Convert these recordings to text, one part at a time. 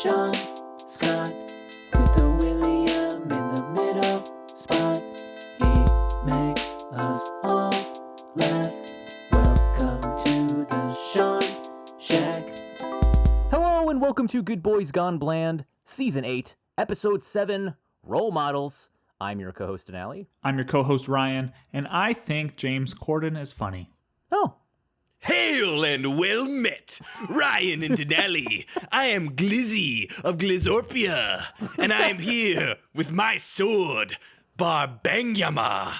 Sean, Scott, with a William in the middle spot. He makes us all laugh. Welcome to the Sean Shack. Hello and welcome to Good Boys Gone Bland, Season 8, Episode 7, Role Models. I'm your co-host, Denali. I'm your co-host, Ryan, and I think James Corden is funny. Oh. Hail and well met, Ryan and Denali. I am Glizzy of Glizorpia, and I am here with my sword, Barbangyama.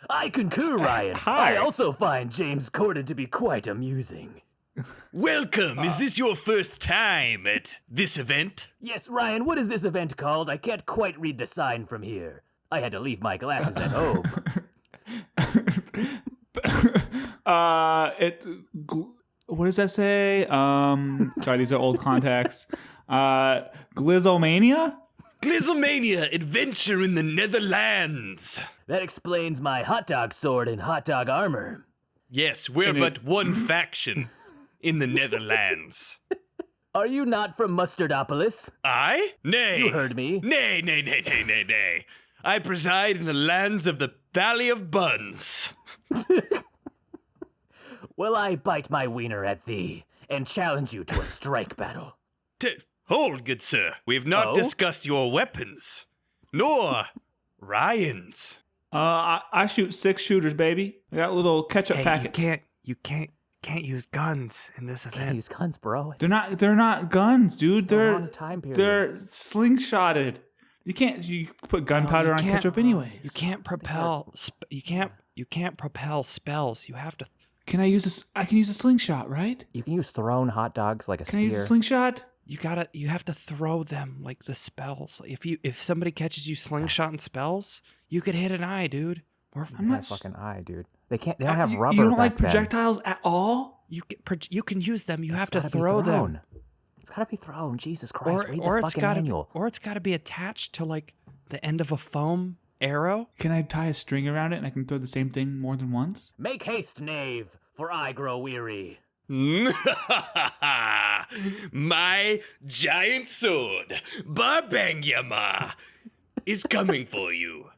I concur, Ryan. Hi. I also find James Corden to be quite amusing. Welcome. Is this your first time at this event? Yes, Ryan, what is this event called? I can't quite read the sign from here. I had to leave my glasses at home. What does that say? Sorry, these are old contacts. Glizomania? Glizomania Adventure in the Netherlands. That explains my hot dog sword and hot dog armor. Yes, we're but one faction in the Netherlands. Are you not from Mustardopolis? I? Nay. You heard me. Nay. I preside in the lands of the Valley of Buns. Well, I bite my wiener at thee and challenge you to a strike battle. Hold, good sir. We have not discussed your weapons, nor Ryan's. I shoot 6 shooters, baby. I got little ketchup packets. You can't use guns in this event. Can't use guns, bro. They're not guns, dude. It's a long time period. They're slingshotted. You put gunpowder on ketchup anyways. You can't propel. You can't propel spells. You have to. Can I use this? I can use a slingshot, right? You can use thrown hot dogs like a Can I spear. use a slingshot? You have to throw them like the spells. If somebody catches you slingshotting spells, you could hit an eye, dude. I'm not fucking eye, dude. They don't have rubber. You don't back like then. projectiles at all? You can use them. You It's have to gotta be throw thrown. them. It's gotta be thrown. Jesus Christ! Read the it's fucking gotta manual. or it's gotta be attached to like the end of a foam arrow. Can I tie a string around it and I can throw the same thing more than once? Make haste, knave, for I grow weary. My giant sword, Barbangyama, is coming for you.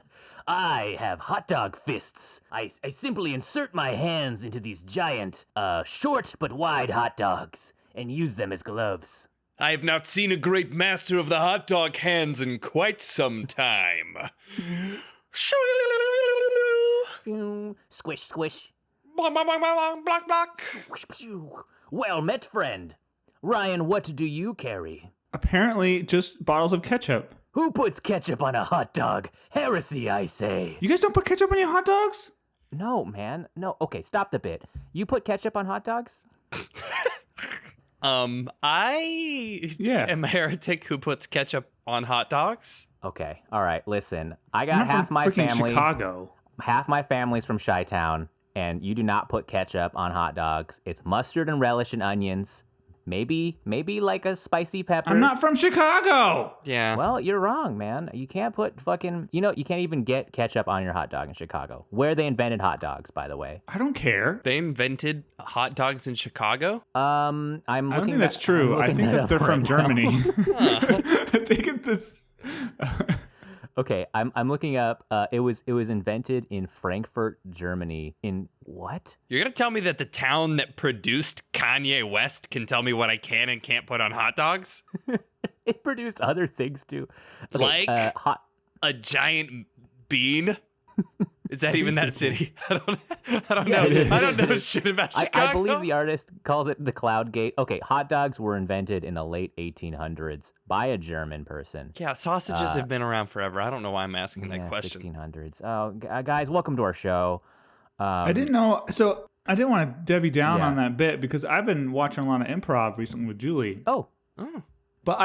I have hot dog fists. I simply insert my hands into these giant, short but wide hot dogs and use them as gloves. I have not seen a great master of the hot dog hands in quite some time. Squish, squish. Block, block. Well met, friend. Ryan, what do you carry? Apparently, just bottles of ketchup. Who puts ketchup on a hot dog? Heresy, I say. You guys don't put ketchup on your hot dogs? No, man. No. Okay, stop the bit. You put ketchup on hot dogs? I am a heretic who puts ketchup on hot dogs. Okay. All right. Listen, I I'm got not half from my freaking family. Chicago. Half my family's from Chi-Town, and you do not put ketchup on hot dogs. It's mustard and relish and onions. Maybe like a spicy pepper. I'm not from Chicago. Yeah. Well, you're wrong, man. You can't put fucking, you can't even get ketchup on your hot dog in Chicago, where they invented hot dogs, by the way. I don't care. They invented hot dogs in Chicago? I'm looking I don't think that's true. I think that they're from Germany. I think it's Okay, I'm looking up. It was invented in Frankfurt, Germany. In what? You're going to tell me that the town that produced Kanye West can tell me what I can and can't put on hot dogs? It produced other things too. Okay, Like hot. a giant bean? Is that even that city? I don't know. it is. I don't know shit about Chicago. I believe the artist calls it the Cloud Gate. Okay, hot dogs were invented in the late 1800s by a German person. Yeah, sausages have been around forever. I don't know why I'm asking that question. 1600s. Oh, guys, welcome to our show. I didn't know. So I didn't want to Debbie down Yeah. on that bit because I've been watching a lot of improv recently with Julie. Oh, But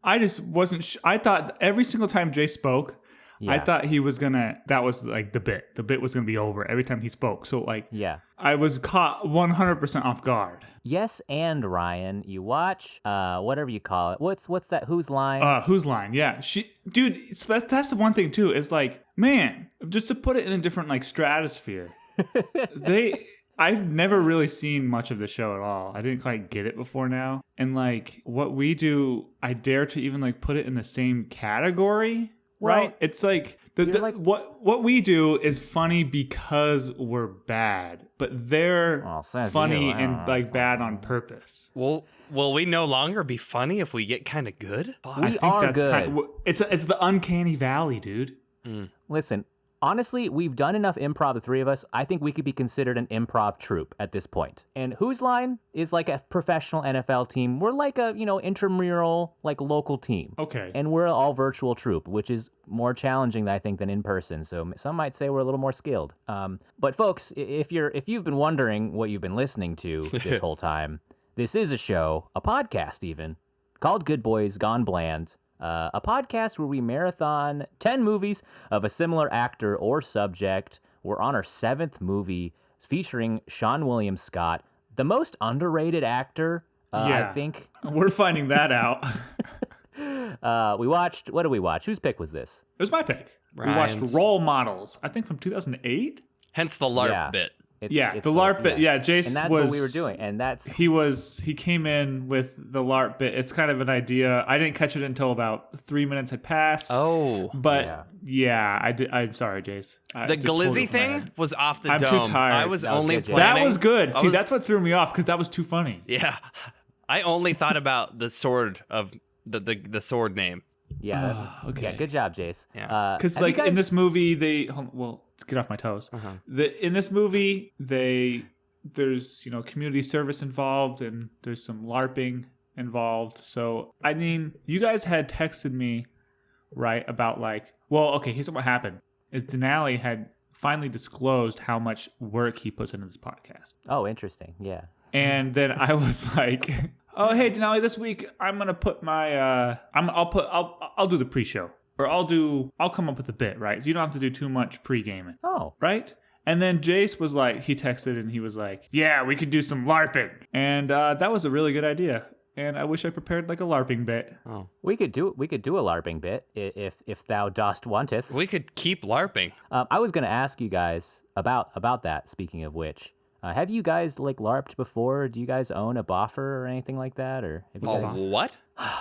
I just wasn't. I thought every single time Jay spoke, I thought he was gonna. That was like the bit. The bit was gonna be over every time he spoke. So like, yeah. I was caught 100% off guard. Yes, and Ryan, you watch whatever you call it. What's that? Whose line? Whose line? Yeah, dude. That's the one thing too. Is like, man, just to put it in a different like stratosphere. I've never really seen much of the show at all. I didn't quite get it before now. And like what we do, I dare to even like put it in the same category, right? It's like what we do is funny because we're bad, but they're funny and like bad on purpose. Will we no longer be funny if we get kind of good? We are good. It's the uncanny valley, dude. Listen, honestly, we've done enough improv, the three of us. I think we could be considered an improv troupe at this point. And Whose Line is like a professional NFL team. We're like a, intramural, like local team. Okay. And we're an all virtual troupe, which is more challenging, I think, than in person. So some might say we're a little more skilled. But folks, if you've been wondering what you've been listening to this whole time, this is a show, a podcast even, called Good Boys Gone Bland. A podcast where we marathon 10 movies of a similar actor or subject. We're on our 7th movie featuring Seann William Scott, the most underrated actor, I think. We're finding that out. What did we watch? Whose pick was this? It was my pick. Ryan's. We watched Role Models, I think from 2008. Hence the LARP bit. It's the LARP bit. Yeah, Jace and that's was, what we were doing. And he came in with the LARP bit. It's kind of an idea. I didn't catch it until about 3 minutes had passed. Oh, but I did. I'm sorry, Jace. The glizzy thing was off the I'm dome. too tired. I was only good, Jace. planning. That was good. See, that's what threw me off because that was too funny. Yeah, I only thought about the sword of the sword name. Yeah. Okay. Yeah. Good job, Jace. Yeah. Because in this movie, let's get off my toes. In this movie, there's community service involved and there's some LARPing involved. So I mean, you guys had texted me, right, about here's what happened: is Denali had finally disclosed how much work he puts into this podcast. Oh, interesting. Yeah. And then I was like, "Oh, hey, Denali, this week I'm gonna put my I'll do the pre-show, or I'll come up with a bit, right? So you don't have to do too much pre-gaming." Oh. Right? And then Jace was like, he texted and he was like, "Yeah, we could do some LARPing," and that was a really good idea. And I wish I prepared like a LARPing bit. Oh. We could do a LARPing bit if thou dost wanteth. We could keep LARPing. I was gonna ask you guys about that. Speaking of which. Have you guys like LARPed before? Do you guys own a boffer or anything like that? Or have you guys... What?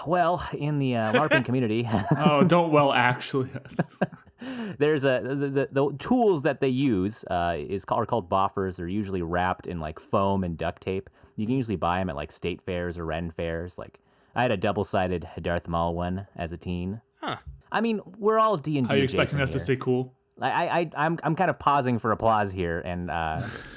Well, in the LARPing community, Actually. there's the tools that they use are called boffers. They're usually wrapped in like foam and duct tape. You can usually buy them at like state fairs or Ren fairs. Like I had a double-sided Darth Maul one as a teen. Huh. I mean, we're all D&D. Are you expecting us to say cool? I'm kind of pausing for applause here, and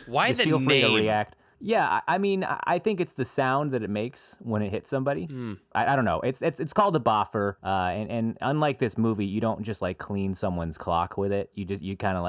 why just the feel free to name? react. Yeah, I mean, I think it's the sound that it makes when it hits somebody. I don't know. It's called a boffer, and unlike this movie, you don't just like clean someone's clock with it. You kind of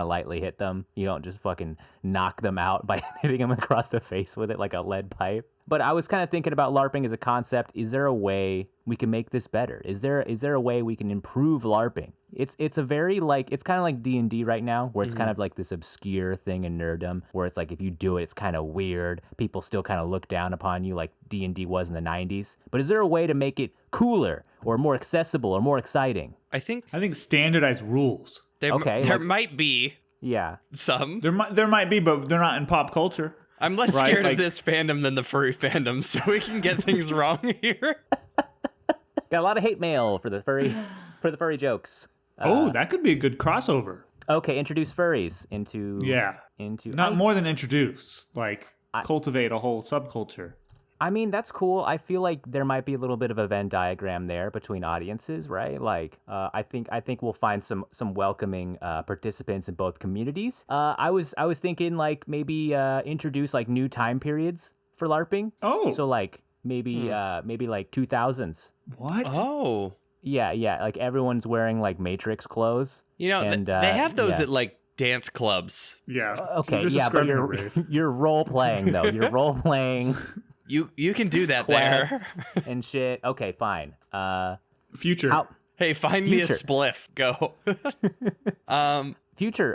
lightly hit them. You don't just fucking knock them out by hitting them across the face with it like a lead pipe. But I was kind of thinking about LARPing as a concept. Is there a way we can make this better? Is there a way we can improve LARPing? It's a very it's kind of like D&D right now, where it's kind of like this obscure thing in nerddom, where it's like if you do it, it's kind of weird. People still kind of look down upon you like D&D was in the 90s. But is there a way to make it cooler or more accessible or more exciting? I think standardized rules. There might be. Yeah. Some. There might be, but they're not in pop culture. I'm less scared of this fandom than the furry fandom, so we can get things wrong here. Got a lot of hate mail for the furry jokes. That could be a good crossover. Okay, introduce furries into more than introduce, cultivate a whole subculture. I mean, that's cool. I feel like there might be a little bit of a Venn diagram there between audiences, right? I think we'll find some welcoming participants in both communities. I was thinking maybe introduce new time periods for LARPing. Oh, so maybe 2000s. What? Oh, yeah. Like everyone's wearing Matrix clothes. And they have those at dance clubs. Yeah. Okay. Yeah, but you're role playing though. You're role playing. You can do that quests there. and shit. Okay, fine. Future. Hey, find me a spliff. Go. future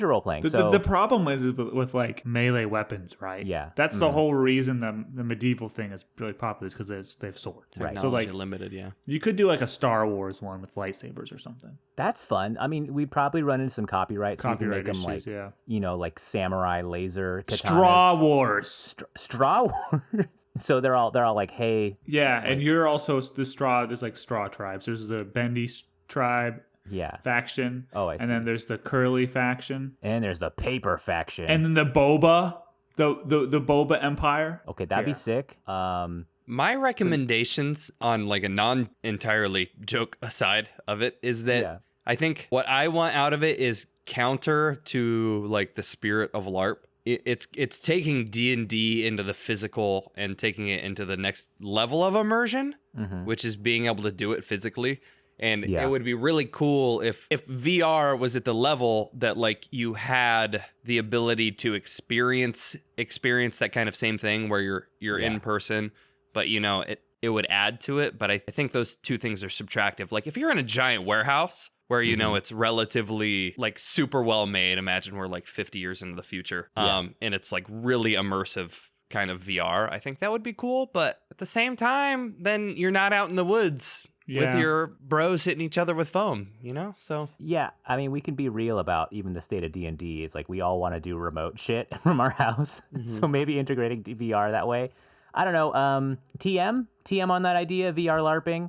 role playing. The problem is with like melee weapons, right? Yeah. That's the whole reason the medieval thing is really popular is because they have swords. Right. So like limited, yeah. you could do like a Star Wars one with lightsabers or something. That's fun. I mean, we'd probably run into some copyright, so we can make them issues, like, like samurai laser katanas. Straw Wars. Straw Wars. So they're all like, hey. Yeah, and you're also the straw. There's like straw tribes. There's the Bendy tribe. Yeah. Faction. Oh, I see. And then there's the Curly faction. And there's the paper faction. And then the Boba, the Boba Empire. Okay, that'd be sick. My recommendations on like a non-entirely joke aside of it is that I think what I want out of it is counter to like the spirit of LARP. It's taking D&D into the physical and taking it into the next level of immersion, which is being able to do it physically. And it would be really cool if VR was at the level that like you had the ability to experience that kind of same thing where you're in person, but you know, it would add to it. But I think those two things are subtractive. Like if you're in a giant warehouse where, you know, it's relatively like super well made, imagine we're like 50 years into the future, and it's like really immersive kind of VR. I think that would be cool. But at the same time, then you're not out in the woods with your bros hitting each other with foam, you know? So yeah, I mean, we can be real about even the state of D&D. It's like we all want to do remote shit from our house. So maybe integrating VR that way. I don't know. TM on that idea, VR LARPing.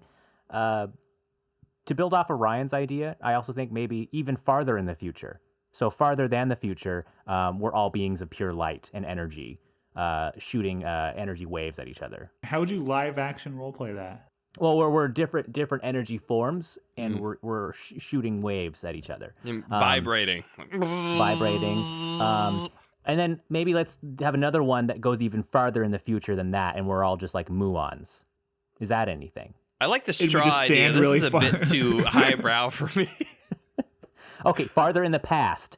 To build off of Ryan's idea, I also think maybe even farther in the future. So farther than the future, we're all beings of pure light and energy, shooting energy waves at each other. How would you live action roleplay that? Well, we're different energy forms, and we're shooting waves at each other, vibrating, and then maybe let's have another one that goes even farther in the future than that, and we're all just like muons. Is that anything? I like the straw idea. This is a bit too highbrow for me. Okay, farther in the past,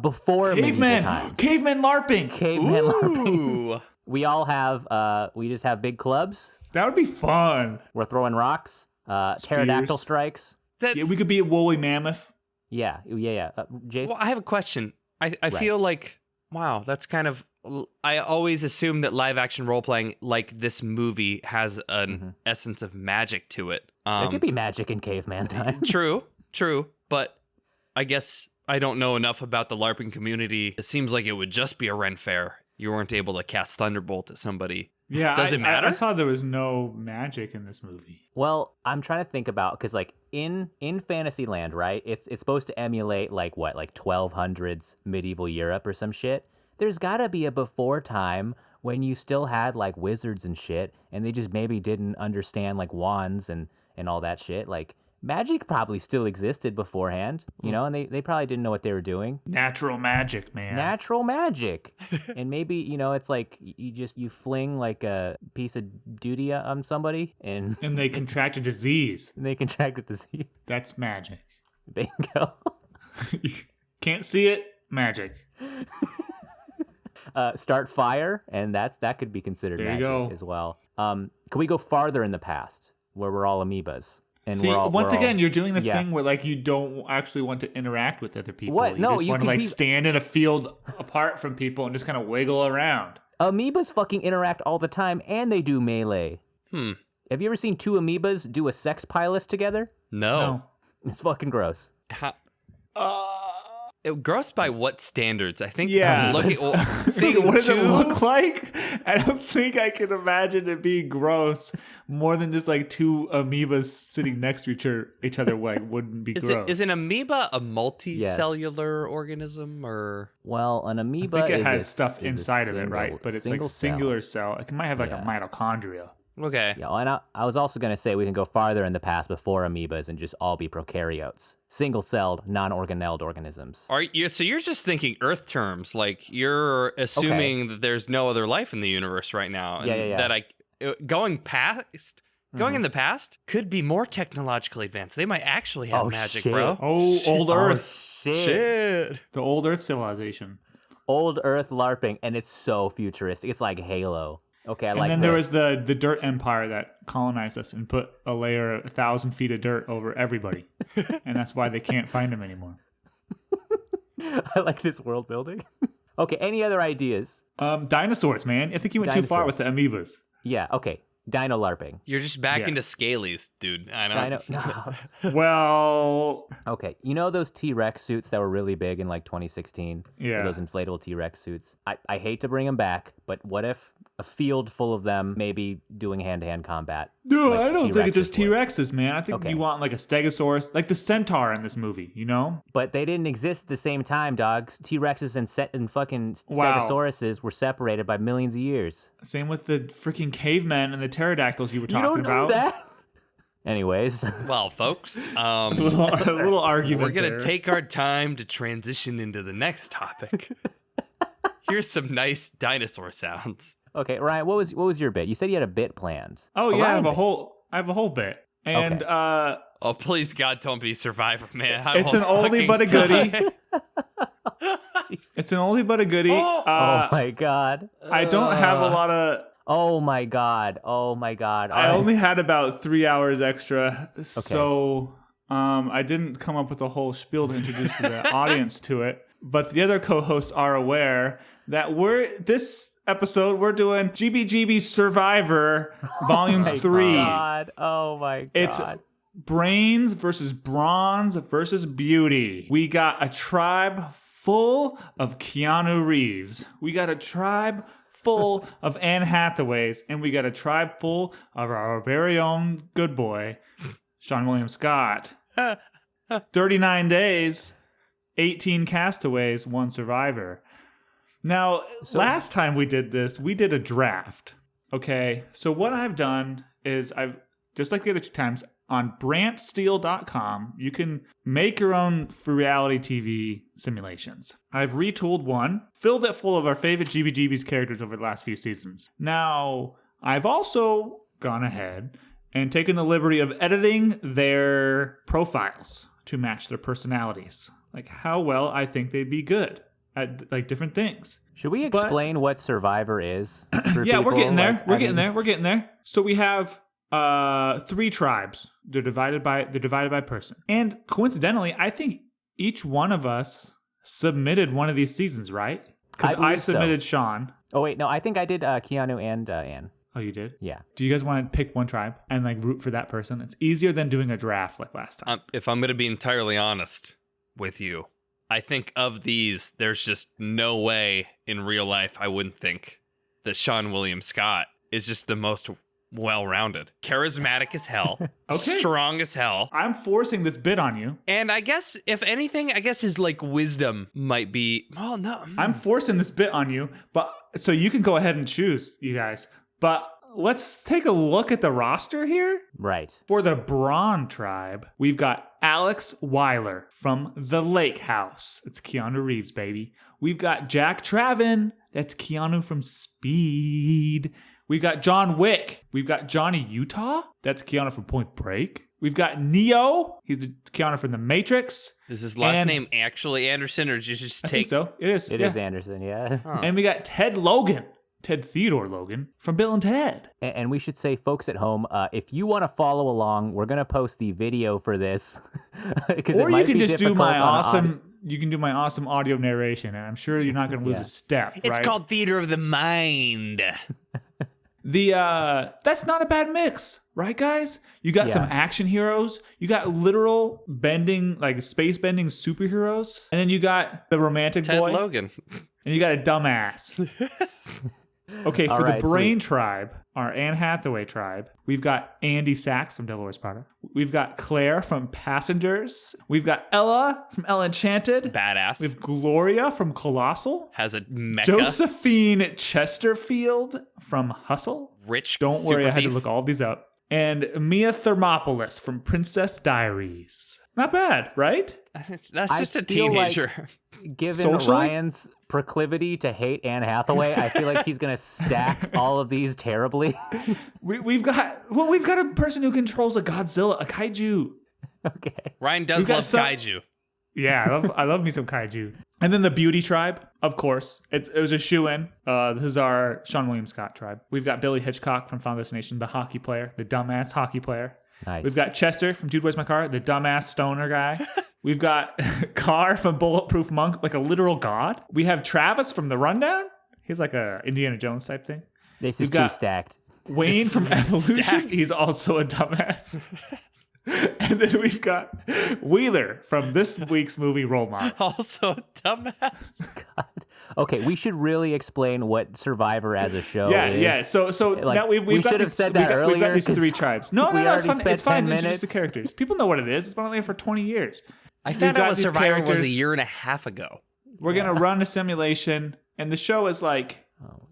before medieval times. Caveman LARPing. Caveman LARPing. We all have, we just have big clubs. That would be fun. We're throwing rocks, pterodactyl strikes. We could be a woolly mammoth. Yeah. Jace? Well, I have a question. I feel like, wow, that's kind of... I always assume that live action role playing, like this movie, has an essence of magic to it. There could be magic in caveman time. True. But I guess I don't know enough about the LARPing community. It seems like it would just be a Ren Fair. You weren't able to cast Thunderbolt at somebody. Yeah, does it matter? I saw there was no magic in this movie. Well, I'm trying to think about, because like in Fantasyland, right? It's supposed to emulate like 1200s medieval Europe or some shit. There's gotta be a before time when you still had like wizards and shit, and they just maybe didn't understand like wands and all that shit. Like magic probably still existed beforehand, you know, and they probably didn't know what they were doing. Natural magic, man. Natural magic. And maybe, you know, it's like you fling like a piece of duty on somebody and they contract a disease. That's magic. Bingo. Can't see it, magic. Start fire, and that could be considered there magic as well. Can we go farther in the past where we're all amoebas? And see, once again, you're doing this thing where like you don't actually want to interact with other people. What? No, you just want to like stand in a field apart from people and just kind of wiggle around. Amoebas fucking interact all the time, and they do melee. Have you ever seen two amoebas do a sex pilus together? No. It's fucking gross. Gross by what standards? I think. Yeah. What does it look like? I don't think I can imagine it being gross more than just like two amoebas sitting next to each other. Like wouldn't be gross. Is an amoeba a multicellular organism or? Well, an amoeba. I think it has stuff inside of it, right? But it's like singular cell. It might have like a mitochondria. Okay. Yeah, and I was also going to say we can go farther in the past before amoebas and just all be prokaryotes. Single-celled, non-organelled organisms. So you're just thinking Earth terms. Like, you're assuming that there's no other life in the universe right now. And that going in the past could be more technologically advanced. They might actually have magic, bro. Old Earth. Shit. The old Earth civilization. Old Earth LARPing, and it's so futuristic. It's like Halo. Okay, and then there was the Dirt Empire that colonized us and put a layer 1,000 feet of dirt over everybody, and that's why they can't find them anymore. I like this world building. Okay, any other ideas? Dinosaurs, man. I think you went too far with the amoebas. Yeah, okay. Dino LARPing. You're just back into scalies, dude. I know. No. Well, Okay, you know those T-Rex suits that were really big in like 2016? Yeah. Those inflatable T-Rex suits. I hate to bring them back, but what if a field full of them maybe doing hand-to-hand combat? no, like I don't think it's just T-Rexes T-Rexes, man. I think Okay. you want like a Stegosaurus, like the centaur in this movie, you know? But they didn't exist at the same time, dogs. T-Rexes and fucking Wow. Stegosauruses were separated by millions of years. Same with the freaking cavemen and the pterodactyls you were talking You don't about. know that? Anyways. Well, folks, a little argument. we're going there. to take our time to transition into the next topic. Here's some nice dinosaur sounds. Okay, Ryan, what was your bit? You said you had a bit planned. Oh yeah, I Ryan have a bit. whole bit. And Okay. Oh, please, God, don't be Survivor, man. I It's will an oldie fucking but a goodie. die. It's an oldie but a goodie. Oh my god. I don't have a lot of Oh my god. Oh my god. I only had about 3 hours extra, so I didn't come up with a whole spiel to introduce the audience to it. But the other co-hosts are aware that this episode we're doing GBGB Survivor Volume 3. God. Oh my god. It's brains versus bronze versus beauty. We got a tribe full of Keanu Reeves. We got a tribe full of Anne Hathaways, and we got a tribe full of our very own good boy, Seann William Scott. 39 days, 18 castaways, 1 survivor. Now, last time we did this, we did a draft. Okay, so what I've done is I've, just like the other 2 times, on brantsteel.com, you can make your own for reality TV simulations. I've retooled one, filled it full of our favorite GBGB's characters over the last few seasons. Now, I've also gone ahead and taken the liberty of editing their profiles to match their personalities. Like how well I think they'd be good at like different things. Should we explain what Survivor is? For Yeah, we're people? getting there. Like, We're I getting mean, there. We're getting there. So we have 3 tribes. They're divided by person. And coincidentally, I think each one of us submitted one of these seasons, right? Because I believe so. submitted Sean. Oh wait, no, I think I did Keanu and Anne. Oh, you did? Yeah. Do you guys want to pick one tribe and like root for that person? It's easier than doing a draft like last time. If I'm going to be entirely honest with you, I think of these, there's just no way in real life I wouldn't think that Seann William Scott is just the most well-rounded, charismatic as hell, Okay. strong as hell. I'm forcing this bid on you. And I guess, if anything, I guess his like wisdom might be, oh no. I'm forcing this bit on you, but so you can go ahead and choose, you guys. But let's take a look at the roster here. Right. For the Braun tribe, we've got Alex Weiler from The Lake House. It's Keanu Reeves, baby. We've got Jack Travin. That's Keanu from Speed. We've got John Wick. We've got Johnny Utah. That's Keanu from Point Break. We've got Neo. He's the Keanu from The Matrix. Is his last And- name actually Anderson, or did you just I think take? so. It is. It is Anderson, yeah. And we got Ted Logan. Ted Theodore Logan from Bill and Ted. And we should say, folks at home, if you want to follow along, we're gonna post the video for this. Or you can just do my awesome. You can do my awesome audio narration, and I'm sure you're not going to lose a step. It's right? called Theater of the Mind. That's not a bad mix, right, guys? You got some action heroes, you got literal bending, like space bending superheroes, and then you got the romantic Ted boy, Logan. and you got a dumbass. Okay, for right, the Brain sweet. tribe, our Anne Hathaway tribe, we've got Andy Sachs from Devil Wears Prada. We've got Claire from Passengers. We've got Ella from Ella Enchanted. Badass. We have Gloria from Colossal. Has a mecha. Josephine Chesterfield from Hustle. Rich. Don't worry, super I had to thief. look all of these up. And Mia Thermopolis from Princess Diaries. Not bad, right? That's I just a feel like- teenager. Given Socially? Ryan's proclivity to hate Anne Hathaway, I feel like he's gonna stack all of these terribly. We've got a person who controls a Godzilla, a kaiju. Okay. Ryan does We've got love some- kaiju. Yeah, I love me some kaiju. And then the Beauty tribe, of course. It was a shoe-in. This is our Seann William Scott tribe. We've got Billy Hitchcock from Final Destination, the hockey player, the dumbass hockey player. Nice. We've got Chester from Dude, Where's My Car? The dumbass stoner guy. We've got Carr from Bulletproof Monk, like a literal god. We have Travis from The Rundown. He's like a Indiana Jones type thing. This is We've got too stacked. Wayne from Evolution. stacked. He's also a dumbass. And then we've got Wheeler from this week's movie Role Models. Also a dumbass. Okay, we should really explain what Survivor as a show Yeah, is. yeah. So Like, now we've we got should have these, said that we've got earlier, these 3 'cause tribes. No, we it's already fine. spent It's fine. 10 Introduce minutes. the characters. People know what it is. It's been on there for 20 years. I We've found got out what these Survivor was a characters. year and a half ago. We're going to run a simulation, and the show is like,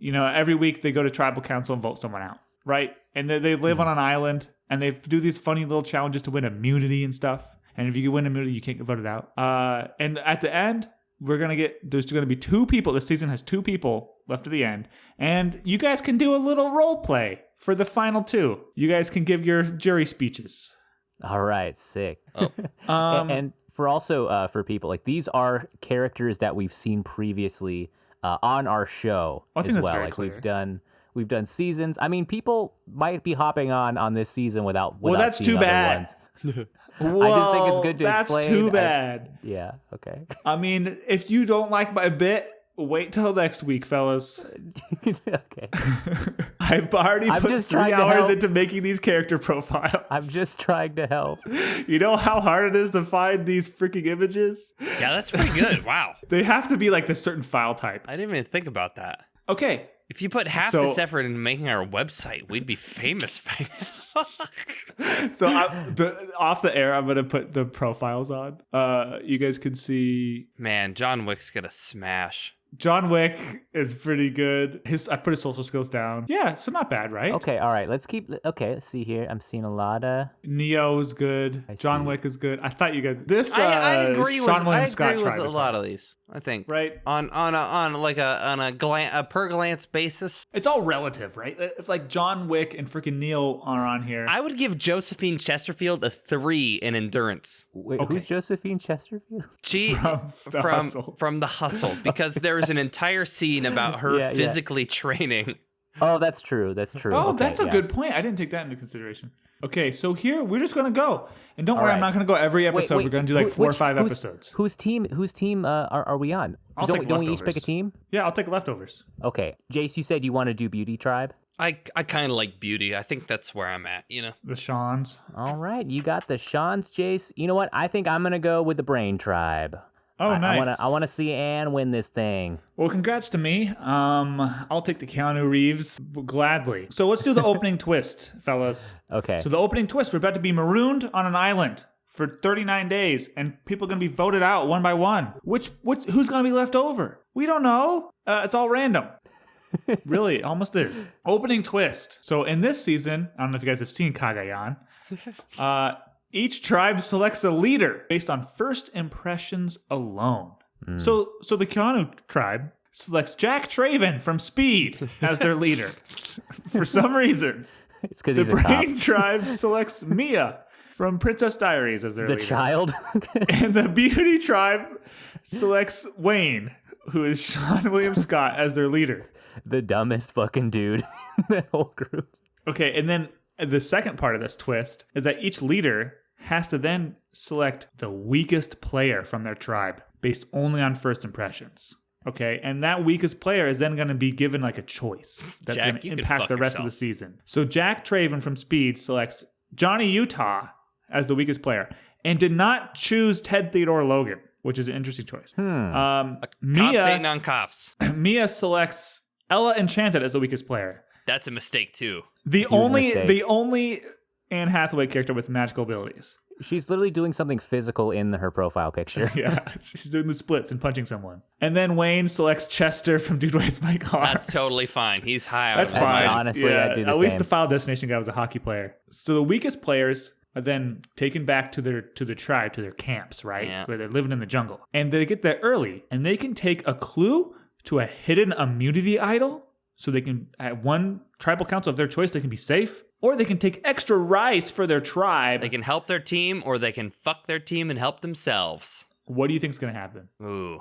every week they go to tribal council and vote someone out, right? And they live on an island, and they do these funny little challenges to win immunity and stuff. And if you win immunity, you can't get voted out. And at the end, there's going to be 2 people. This season has 2 people left at the end. And you guys can do a little role play for the final 2. You guys can give your jury speeches. All right, sick. Oh. And for also for people, like these are characters that we've seen previously on our show I think as that's well. very Like clear. we've done seasons. I mean, people might be hopping on this season without that's seeing too other bad. ones. Whoa, I just think it's good to that's explain. too bad. Yeah. Okay. I mean, if you don't like my bit, wait till next week, fellas. Okay. I've already I'm put just 3 trying to hours help. into making these character profiles. I'm just trying to help. You know how hard it is to find these freaking images? Yeah, that's pretty good. Wow. They have to be like the certain file type. I didn't even think about that. Okay. If you put half So- this effort into making our website, we'd be famous by now. So off the air, I'm going to put the profiles on. You guys can see Man, John Wick's gonna smash. John Wick is pretty good. I put his social skills down. Yeah, so not bad, right? Okay. All right. Let's see here. I'm seeing a lot of. Neo is good. I John see. Wick is good. I thought you guys. This I agree with Sean William I Scott agree with tribe a is lot fun. of these. I think Right? on a per glance basis. It's all relative, right? It's like John Wick and freaking Neo are on here. I would give Josephine Chesterfield a 3 in endurance. Wait, Okay. who's Josephine Chesterfield? She From The Hustle. from The Hustle, because there is an entire scene about her Yeah, yeah. physically training. Oh, that's true. That's true. Oh, Okay, that's a yeah. good point. I didn't take that into consideration. Okay, so here we're just gonna go, and don't All worry, I'm right. not gonna go every episode. Wait, we're gonna do like 4 or 5 episodes. Whose team are we on? I'll Don't take we each pick a leftovers. team? Yeah, I'll take leftovers. Okay. Jace, you said you want to do Beauty Tribe? I kind of like beauty. I think that's where I'm at, you know. The Seanns. All right. You got the Sean's, Jace. You know what? I think I'm going to go with the Brain Tribe. Oh, nice. I want to see Anne win this thing. Well, congrats to me. I'll take the Keanu Reeves gladly. So let's do the opening twist, fellas. Okay. So the opening twist, we're about to be marooned on an island for 39 days, and people are going to be voted out one by one. Who's going to be left over? We don't know. It's all random. Really, it almost is. Opening twist. So in this season, I don't know if you guys have seen Kagayan, each tribe selects a leader based on first impressions alone. So the Keanu tribe selects Jack Traven from Speed as their leader. For some reason. It's because The he's a cop. Brain tribe selects Mia from Princess Diaries as their The leader. child. And the Beauty tribe selects Wayne, who is Sean William Scott, as their leader. The dumbest fucking dude in that whole group. Okay, and then the second part of this twist is that each leader has to then select the weakest player from their tribe based only on first impressions. Okay, and that weakest player is then going to be given like a choice that's Jack, going to you can impact fuck the rest of the yourself. season. So Jack Traven from Speed selects Johnny Utah as the weakest player and did not choose Ted Theodore Logan, which is an interesting choice. Cops hating on cops. Mia selects Ella Enchanted as the weakest player. That's a mistake too. The mistake. only Anne Hathaway character with magical abilities. She's literally doing something physical in her profile picture. Yeah, she's doing the splits and punching someone. And then Wayne selects Chester from Dude, Where's My Car? That's totally fine. He's high. That's out of his fine. mind. honestly, yeah, I'd do the at least same. the Final Destination guy was a hockey player. So the weakest players are then taken back to their tribe, to their camps, right? Yeah. Where they're living in the jungle. And they get there early, and they can take a clue to a hidden immunity idol. So they can, at one tribal council of their choice, they can be safe. Or they can take extra rice for their tribe. They can help their team, or they can fuck their team and help themselves. What do you think's going to happen? Ooh.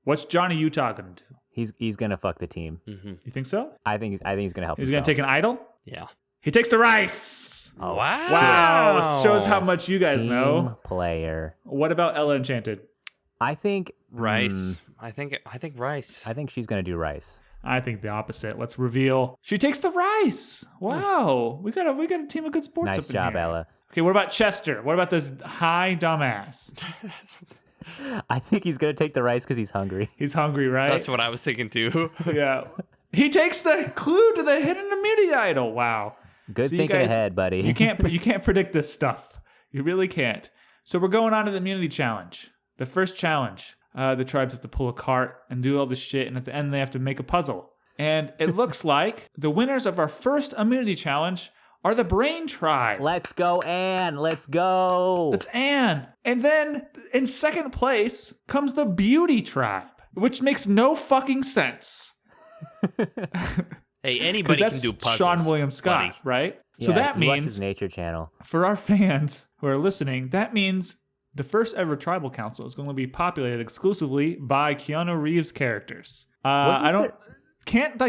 What's Johnny Utah going to do? He's gonna fuck the team. You think so? I think he's gonna help. He's going himself. to take an idol? Yeah. He takes the rice. Oh, Wow. Shows how much you guys Team know. player. What about Ella Enchanted? I think Rice. I think rice. I think she's gonna do rice. I think the opposite. Let's reveal. She takes the rice. Wow. We got a team of good sports Nice up in job, here. Ella. Okay, what about Chester? What about this high dumbass? I think he's gonna take the rice because he's hungry. He's hungry, right? That's what I was thinking too. Yeah. He takes the clue to the hidden immunity idol. Wow. Good So you thinking guys- ahead, buddy. You can't predict this stuff. You really can't. So we're going on to the immunity challenge. The first challenge. The tribes have to pull a cart and do all this shit, and at the end they have to make a puzzle. And it looks like the winners of our first immunity challenge are the Brain Tribe. Let's go, Anne. Let's go. It's Anne. And then in second place comes the Beauty Tribe, which makes no fucking sense. Hey, 'Cause anybody that's can do puzzles. Sean William Scott, buddy. right? Yeah, So that he watches means Nature Channel. for our fans who are listening, that means the first ever tribal council is going to be populated exclusively by Keanu Reeves characters. Can't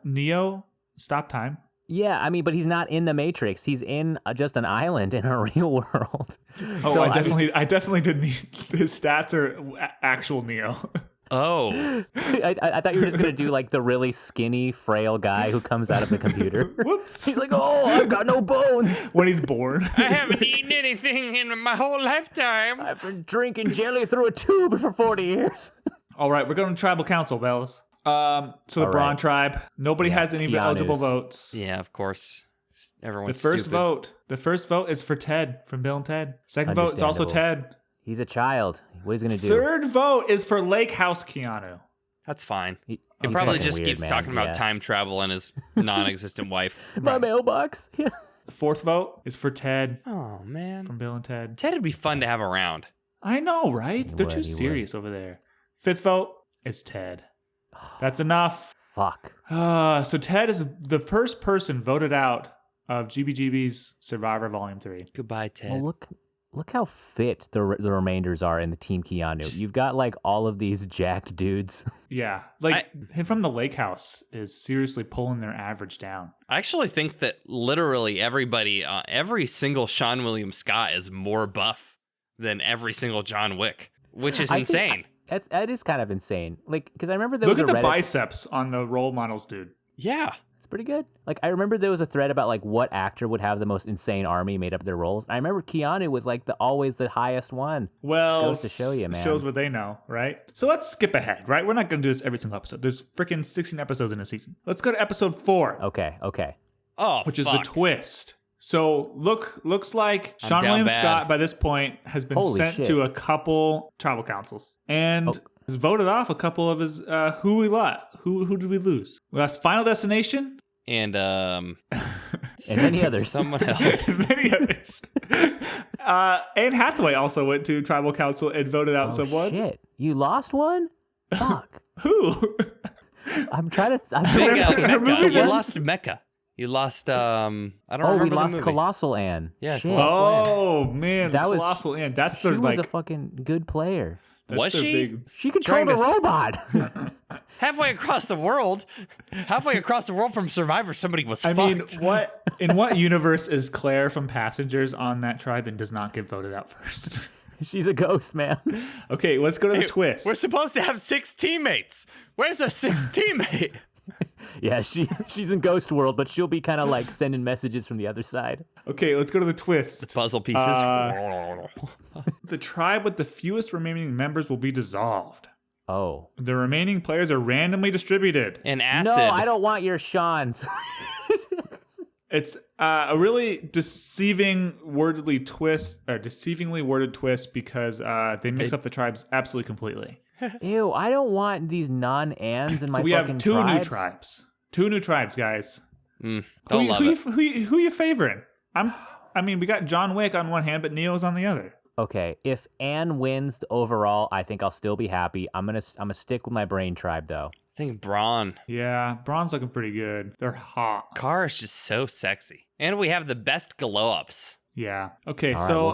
Neo stop time? Yeah, I mean, but he's not in the Matrix. He's in just an island in a real world. Oh, So, I definitely didn't need his stats are actual Neo. Oh, I thought you were just gonna do like the really skinny, frail guy who comes out of the computer. Whoops. He's like, "Oh, I've got no bones. When he's born. I haven't eaten anything in my whole lifetime. I've been drinking jelly through a tube for 40 years." All right, we're going to tribal council, Bells. So the All Braun right. tribe. Nobody Yeah, has any Keanu's. eligible votes. Yeah, of course. Everyone's The first stupid. vote is for Ted from Bill and Ted. Second vote is also Understandable. Ted. He's a child. What he's gonna do? Third vote is for Lake House Keanu. That's fine. He he's probably fucking just weird, keeps man. talking about Yeah. time travel and his non-existent wife. My mailbox. Yeah. The fourth vote is for Ted Oh man, from Bill and Ted. Ted would be fun to have around. I know, right? They're would, too he would. serious over there. Fifth vote is Ted. That's enough. Fuck. So Ted is the first person voted out of GBGB's Survivor Volume 3. Goodbye, Ted. Well, look how fit the remainders are in the Team Keanu. You've got like all of these jacked dudes. Yeah. Him from the Lake House is seriously pulling their average down. I actually think that literally everybody, every single Seann William Scott is more buff than every single John Wick, which is I think- insane. That is kind of insane. Like, because I remember there Look was at a the Reddit. biceps on the role models, dude. Yeah. It's pretty good. Like, I remember there was a thread about like what actor would have the most insane army made up of their roles. I remember Keanu was like always the highest one. Well, Just goes to show you, man. Shows what they know, right? So let's skip ahead, right? We're not going to do this every single episode. There's freaking 16 episodes in a season. Let's go to episode 4, Okay. Oh, which is fuck. the twist. So looks like I'm Seann down William bad. Scott by this point has been Holy sent shit. to a couple tribal councils and has voted off a couple of his who did we lose? We lost Final Destination And And many others. someone else. and many others. Anne Hathaway also went to tribal council and voted out Oh, someone. shit. You lost one? Fuck. Who? I'm trying to. Big Her Mecca. movie You was- lost Mecca. You lost. I don't Oh, remember we the lost movie. Colossal Ann. Yeah, Shit. Colossal Oh man, That was- Colossal Ann. That's She the was like. a fucking good player. that's Was their she? big- She controlled a Trying to- robot. Halfway across the world from Survivor, somebody was I mean, fucked. in what universe is Claire from Passengers on that tribe and does not get voted out first? She's a ghost, man. Okay, let's go to the Hey, twist. We're supposed to have 6 teammates. Where's our 6th teammate? Yeah, she's in Ghost World, but she'll be kind of like sending messages from the other side. Okay, let's go to the twist. Puzzle pieces. The tribe with the fewest remaining members will be dissolved. Oh. The remaining players are randomly distributed. and acid. No, I don't want your Sean's. It's a really deceivingly worded twist because they mix up the tribes absolutely completely. Ew, I don't want these non-ans in my So we fucking have two tribes. new tribes. Two new tribes, guys. Don't Who love it. you favoring? I mean, we got John Wick on one hand, but Neo's on the other. Okay, if Anne wins the overall, I think I'll still be happy. I'm gonna stick with my brain tribe though. I think Braun. Yeah, Braun's looking pretty good. They're hot. Car is just so sexy. And we have the best glow ups. Yeah. Okay, All right, so we'll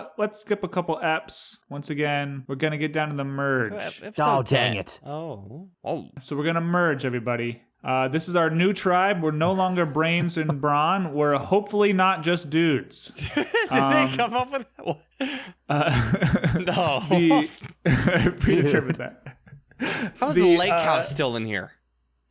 see. let's skip a couple eps. Once again, we're gonna get down to the merge. Oh, dang it. Oh. So we're gonna merge, everybody. This is our new tribe. We're no longer brains and brawn. We're hopefully not just dudes. Did they come up with that? No. Predetermined that. How is the lake house still in here?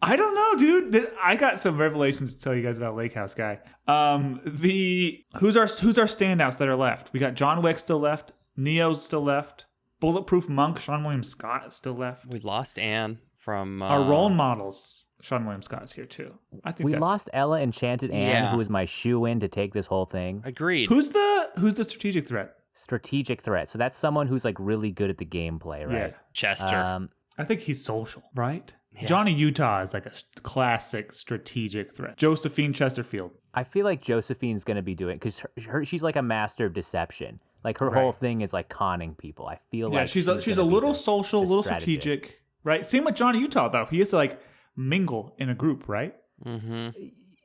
I don't know, dude. I got some revelations to tell you guys about Lake House guy. Who's our standouts that are left? We got John Wick still left. Neo's still left. Bulletproof Monk, Seann William Scott is still left. We lost Anne from our role models. Seann William Scott is here too. I think we lost Ella Enchanted Anne, who was my shoe-in to take this whole thing. Agreed. Who's the strategic threat? Strategic threat. So that's someone who's like really good at the gameplay, right? Yeah. Chester. I think he's social, right? Yeah. Johnny Utah is like a classic strategic threat. Josephine Chesterfield. I feel like Josephine's going to be doing it because she's like a master of deception. Like her whole thing is like conning people. I feel like she's a little social, a little strategic, right? Same with Johnny Utah though. He has to like mingle in a group, right? Mm-hmm.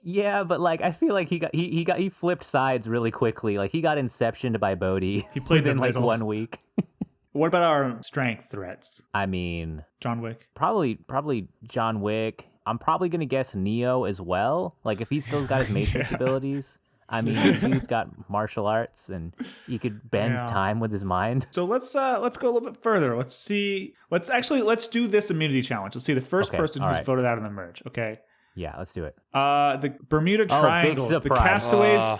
Yeah, but like I feel like he flipped sides really quickly. Like he got inceptioned by Bodhi. He played within like 1 week. What about our strength threats? I mean, John Wick. Probably John Wick. I'm probably gonna guess Neo as well. Like if he's still got his Matrix abilities. I mean, the dude's got martial arts and he could bend time with his mind. So let's go a little bit further. Let's do this immunity challenge. Let's see the first person who's voted out of the merge. Okay. Yeah, let's do it. The Bermuda Triangles. Big the surprise.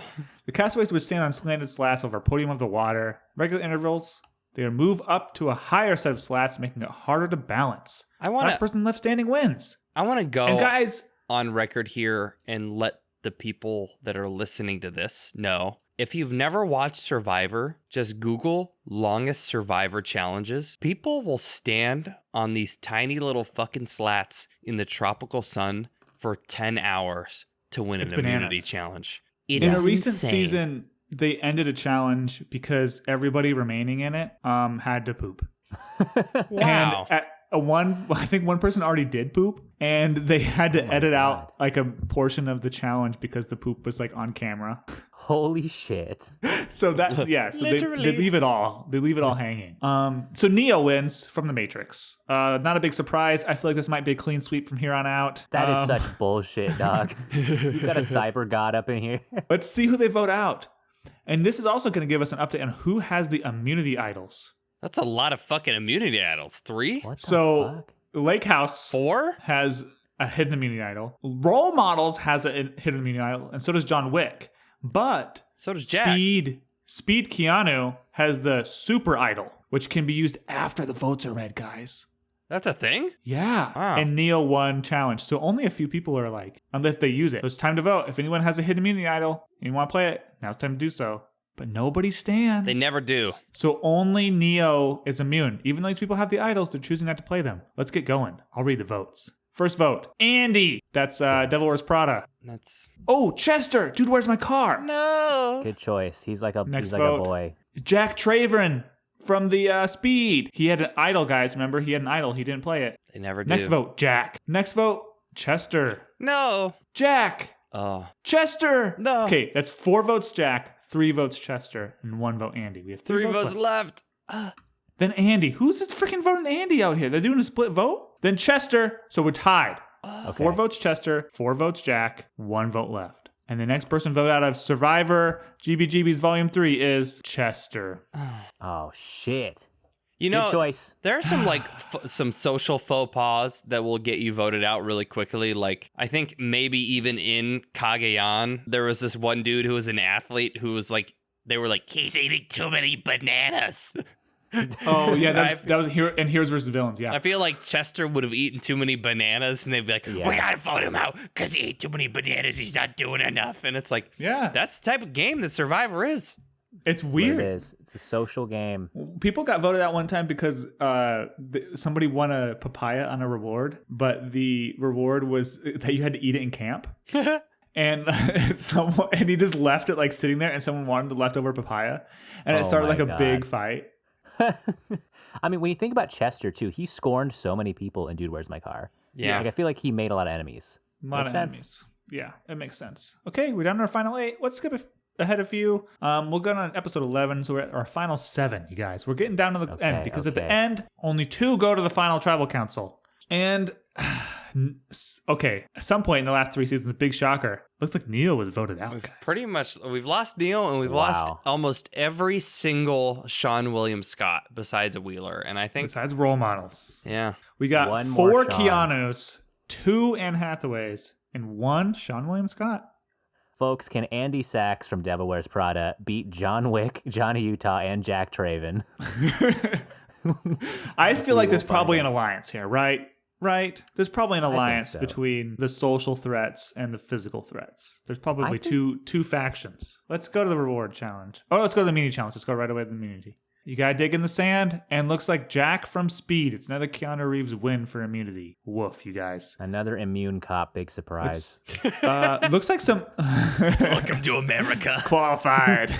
castaways would stand on slanted slats over a podium of the water. Regular intervals. They would move up to a higher set of slats, making it harder to balance. Last person left standing wins. I want to go and guys, on record here and let the people that are listening to this know. If you've never watched Survivor, just Google longest Survivor challenges. People will stand on these tiny little fucking slats in the tropical sun for 10 hours to win an immunity challenge. In a recent season, they ended a challenge because everybody remaining in it had to poop. Wow. And I think one person already did poop, and they had to edit out like a portion of the challenge because the poop was like on camera. Holy shit! So that so they leave it all. They leave it all hanging. So Neo wins from the Matrix. Not a big surprise. I feel like this might be a clean sweep from here on out. That is such bullshit, dog. You've got a cyber god up in here. Let's see who they vote out. And this is also going to give us an update on who has the immunity idols. That's a lot of fucking immunity idols. 3? What the fuck? Lake House 4 has a hidden immunity idol. Role Models has a hidden immunity idol, and so does John Wick. But so does Jack. Speed Keanu has the super idol, which can be used after the votes are read, guys. That's a thing? Yeah. Wow. And Neo won challenge. So only a few people are like, unless they use it. So it's time to vote. If anyone has a hidden immunity idol and you want to play it, now it's time to do so. But nobody stands. They never do. So only Neo is immune. Even though these people have the idols, they're choosing not to play them. Let's get going. I'll read the votes. First vote, Andy. That's Devil Wears Prada. Oh, Chester. Dude, where's my car? No. Good choice. He's like a vote. boy. Jack Traverin from the Speed. He had an idol, guys. Remember, he had an idol. He didn't play it. They never do. Next vote, Jack. Next vote, Chester. No. Jack. Oh. Chester. No. Okay, that's 4 votes Jack, 3 votes Chester, and 1 vote Andy. We have 3 votes left. Then Andy. Who's this freaking voting Andy out here? They're doing a split vote? Then Chester. So we're tied. Okay. 4 votes Chester, 4 votes Jack, 1 vote left. And the next person voted out of Survivor GBGB's Volume 3 is Chester. Oh, shit. You know, good choice. There are some like some social faux pas that will get you voted out really quickly. Like I think maybe even in Cagayan, there was this one dude who was an athlete who was like, they were like, he's eating too many bananas. Oh yeah, that was Heroes versus Villains. Yeah, I feel like Chester would have eaten too many bananas, and they'd be like, "We gotta vote him out because he ate too many bananas. He's not doing enough." And it's like, that's the type of game that Survivor is. It's weird. It is. It's a social game. People got voted out one time because somebody won a papaya on a reward, but the reward was that you had to eat it in camp. And he just left it like sitting there, and someone wanted the leftover papaya, and it started like a big fight. I mean, when you think about Chester too, he scorned so many people in Dude, Where's My Car? Yeah. Like I feel like he made a lot of enemies. Enemies. Yeah, it makes sense. Okay, we're down to our final 8. Let's skip ahead a few. We'll go on episode 11, so we're at our final 7, you guys. We're getting down to the end because at the end, only 2 go to the final tribal council. And okay, at some point in the last 3 seasons, big shocker. Looks like Neil was voted out. Guys. Pretty much, we've lost Neil and we've lost almost every single Seann William Scott besides Wheeler. And I think besides role models, yeah, we got One 4 more Seann. Keanu's, 2 Anne Hathaways, and 1 Seann William Scott. Folks, can Andy Sachs from Devil Wears Prada beat John Wick, Johnny Utah, and Jack Traven? I feel like there's probably an alliance here, right? Right? There's probably an alliance so. between the social threats and the physical threats. There's probably two factions. Let's go to the reward challenge. Oh, let's go to the immunity challenge. Let's go right away to the immunity. You gotta dig in the sand, and looks like Jack from Speed. It's another Keanu Reeves win for immunity. Woof, you guys. Another immune cop, big surprise. Looks like some Welcome to America. qualified.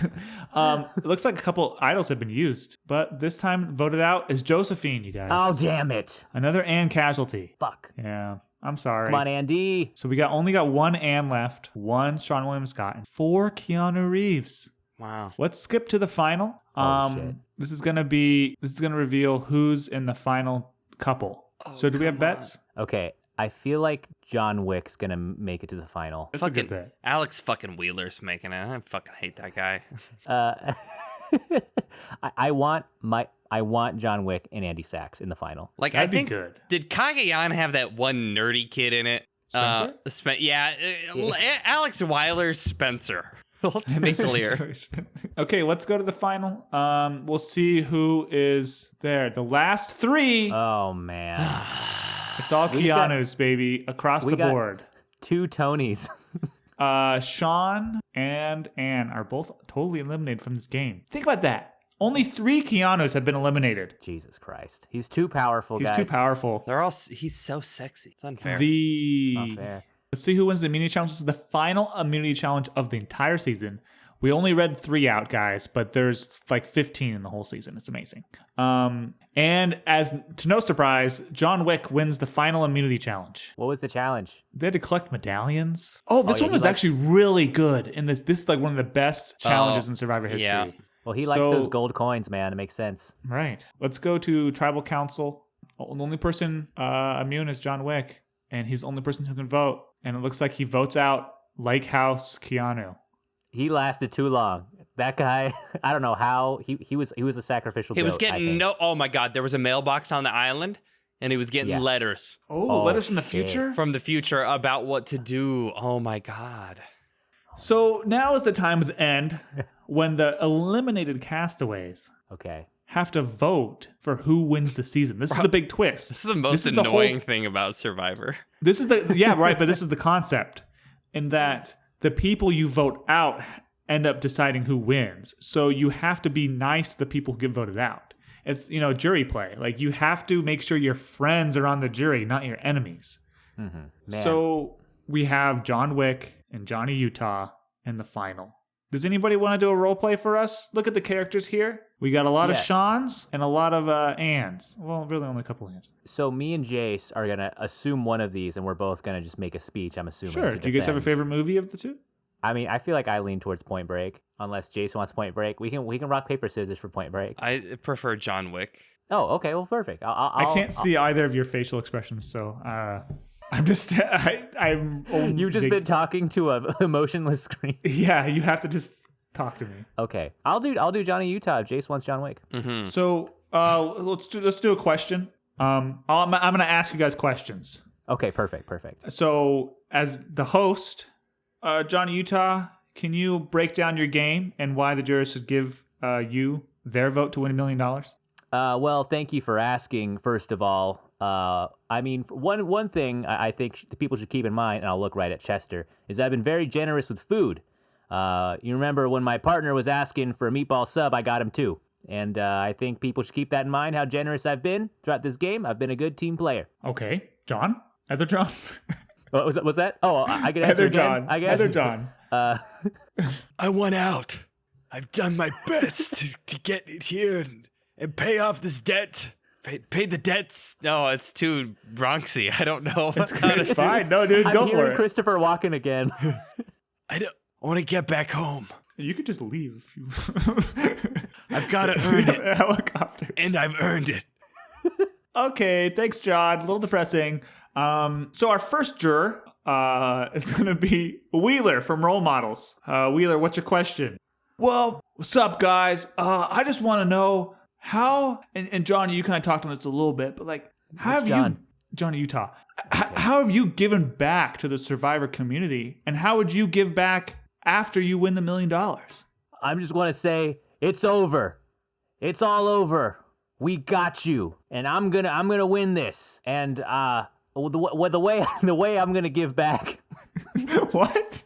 It looks like a couple idols have been used, but this time voted out is Josephine, you guys. Oh, damn it. Another Anne casualty. Fuck. Yeah, I'm sorry. Come on, Andy. So we only got 1 Anne left, 1 Seann William Scott, and 4 Keanu Reeves. wow. Let's skip to the final. Shit. This is gonna reveal who's in the final couple. So do we have bets? Okay, I feel like John Wick's gonna make it to the final. That's a good bet. Alex fucking Wheeler's making it. I fucking hate that guy. I want John Wick and Andy Sachs in the final. Like, That'd I think, be good. did Kagayan have that one nerdy kid in it? Spencer? Alex Weiler's Spencer. Let's be clear. Okay, let's go to the final. We'll see who is there. The last 3. Oh, man. It's all We just got- Keanu's, baby, across we the got- board. 2 Tonys. Sean and Anne are both totally eliminated from this game. Think about that. Only 3 Keanus have been eliminated. Jesus Christ. He's too powerful, He's guys. too powerful. He's so sexy. It's unfair. It's not fair. Let's see who wins the immunity challenge. This is the final immunity challenge of the entire season. We only read 3 out, guys, but there's like 15 in the whole season. It's amazing. And as to no surprise, John Wick wins the final immunity challenge. What was the challenge? They had to collect medallions. Oh, this yeah, one he was likes- actually really good. And this is like one of the best challenges in Survivor history. yeah. Well, he likes So- those gold coins, man. It makes sense. Right. Let's go to Tribal Council. The only person immune is John Wick, and he's the only person who can vote. And it looks like he votes out Lake House Keanu. He lasted too long. That guy, I don't know how he was a sacrificial He was goat, I getting think. no. Oh my God, there was a mailbox on the island, and he was getting Yeah. letters Oh, letters from the shit. future? from the future about what to do. Oh my God. So now is the time at the end when the eliminated castaways Okay. have to vote for who wins the season. This is the big twist. This is the most the whole- annoying thing about Survivor. This is the yeah, right, but this is the concept in that the people you vote out end up deciding who wins. So you have to be nice to the people who get voted out. It's, jury play. Like, you have to make sure your friends are on the jury, not your enemies. Man. So we have John Wick and Johnny Utah in the final. Does anybody want to do a role play for us? Look at the characters here. We got a lot of Yeah. Seanns and a lot of Anns. Well, really only a couple Anns. So me and Jace are gonna assume one of these, and we're both gonna just make a speech. I'm assuming. Sure. to Do you guys have a defend. favorite movie of the two? I mean, I feel like I lean towards Point Break, unless Jace wants Point Break. We can rock paper scissors for Point Break. I prefer John Wick. Oh, okay. Well, perfect. I can't see either of your facial expressions, so I'm just I'm. You've just been talking to a emotionless screen. Yeah, you have to just talk to me. Okay, I'll do Johnny Utah if Jace wants John Wick. So let's do a question. I'm gonna ask you guys questions. Okay, perfect. So as the host, Johnny Utah, can you break down your game and why the jurors should give you their vote to win $1 million? Well, thank you for asking. First of all, I mean, one thing I think the people should keep in mind, and I'll look right at Chester, is I've been very generous with food. You remember when my partner was asking for a meatball sub, I got him too. And I think people should keep that in mind, how generous I've been throughout this game. I've been a good team player. Okay, John, Other John, What was that? Oh, I can answer Other again, John, I guess. Other John. I want out. I've done my best to get it here and pay off this debt. Pay the debts. No, it's too Bronxy. I don't know. It's fine. No, dude, I'm go for hearing it. Christopher Walken again. I want to get back home. You could just leave. I've got to earn it, Helicopters. and I've earned it. Okay, thanks, John. A little depressing. So our first juror is going to be Wheeler from Role Models. Wheeler, what's your question? Well, what's up, guys? I just want to know how, and Johnny, you kind of talked on this a little bit, but like, how have you, Johnny Utah, how have you given back to the Survivor community, and how would you give back after you win the $1 million? I just want to say it's over. It's all over. We got you, and I'm gonna win this. And the way I'm gonna give back. What?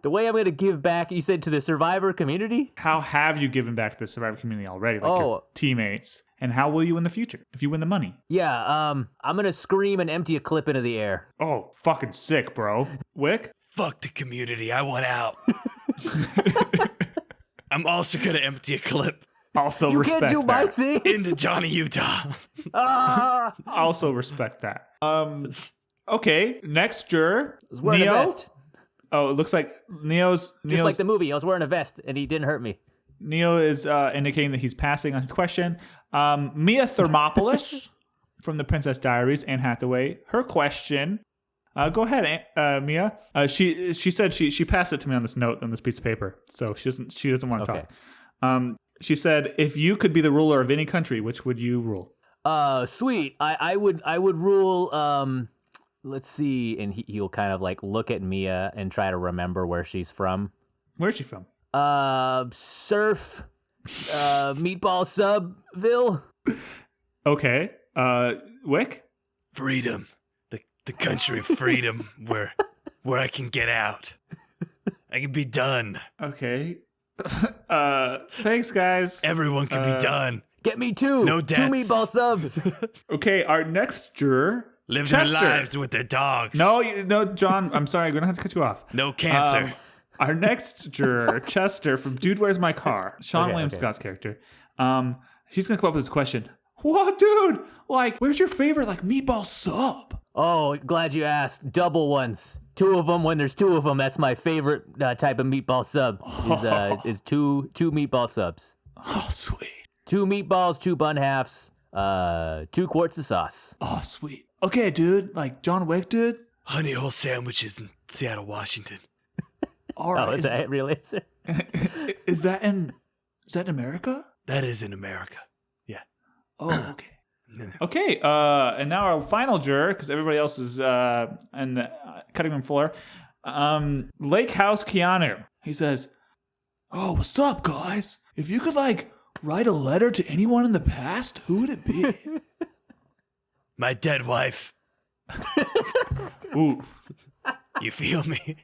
The way I'm gonna give back, you said, to the Survivor community? How have you given back to the Survivor community already? Like your teammates. And how will you in the future if you win the money? Yeah, I'm gonna scream and empty a clip into the air. Oh, fucking sick, bro. Wick? Fuck the community. I want out. I'm also going to empty a clip Also You respect can't do my that. thing. into Johnny Utah. Also respect that. Okay, next juror. I was wearing a Neo. vest. Oh, it looks like Neo's Just like the movie, I was wearing a vest and he didn't hurt me. Neo is indicating that he's passing on his question. Mia Thermopolis from The Princess Diaries, Anne Hathaway. Her question. Go ahead, Mia. She said she passed it to me on this note on this piece of paper, so she doesn't want to talk. She said, if you could be the ruler of any country, which would you rule? Sweet. I would rule. Let's see, and he'll kind of like look at Mia and try to remember where she's from. Where's she from? Surf, Meatball Subville. Okay. Wick? Freedom. The country of freedom where I can get out. I can be done. Okay. Thanks, guys. Everyone can be done. Get me two. No Two deaths. meatball subs. Okay, our next juror. Live Chester. their lives with their dogs. No, John, I'm sorry. I'm going to have to cut you off. No cancer. Our next juror, Chester from Dude, Where's My Car? Sean William Scott's character. He's going to come up with this question. What, dude? Like, where's your favorite, like, meatball sub? Oh, glad you asked. Double ones. Two of them when there's two of them. That's my favorite type of meatball sub. Is two meatball subs. Oh, sweet. 2 meatballs, 2 bun halves, 2 quarts of sauce. Oh, sweet. Okay, dude. Like, John Wick, dude? Honey hole sandwiches in Seattle, Washington. All right. Oh, is that a real answer? Is that in America? That is in America. Yeah. Oh, okay. Okay, and now our final juror, because everybody else is in the cutting room floor. Lake House Keanu. He says, "Oh, what's up, guys? If you could like write a letter to anyone in the past, who would it be?" My dead wife. Oof. You feel me?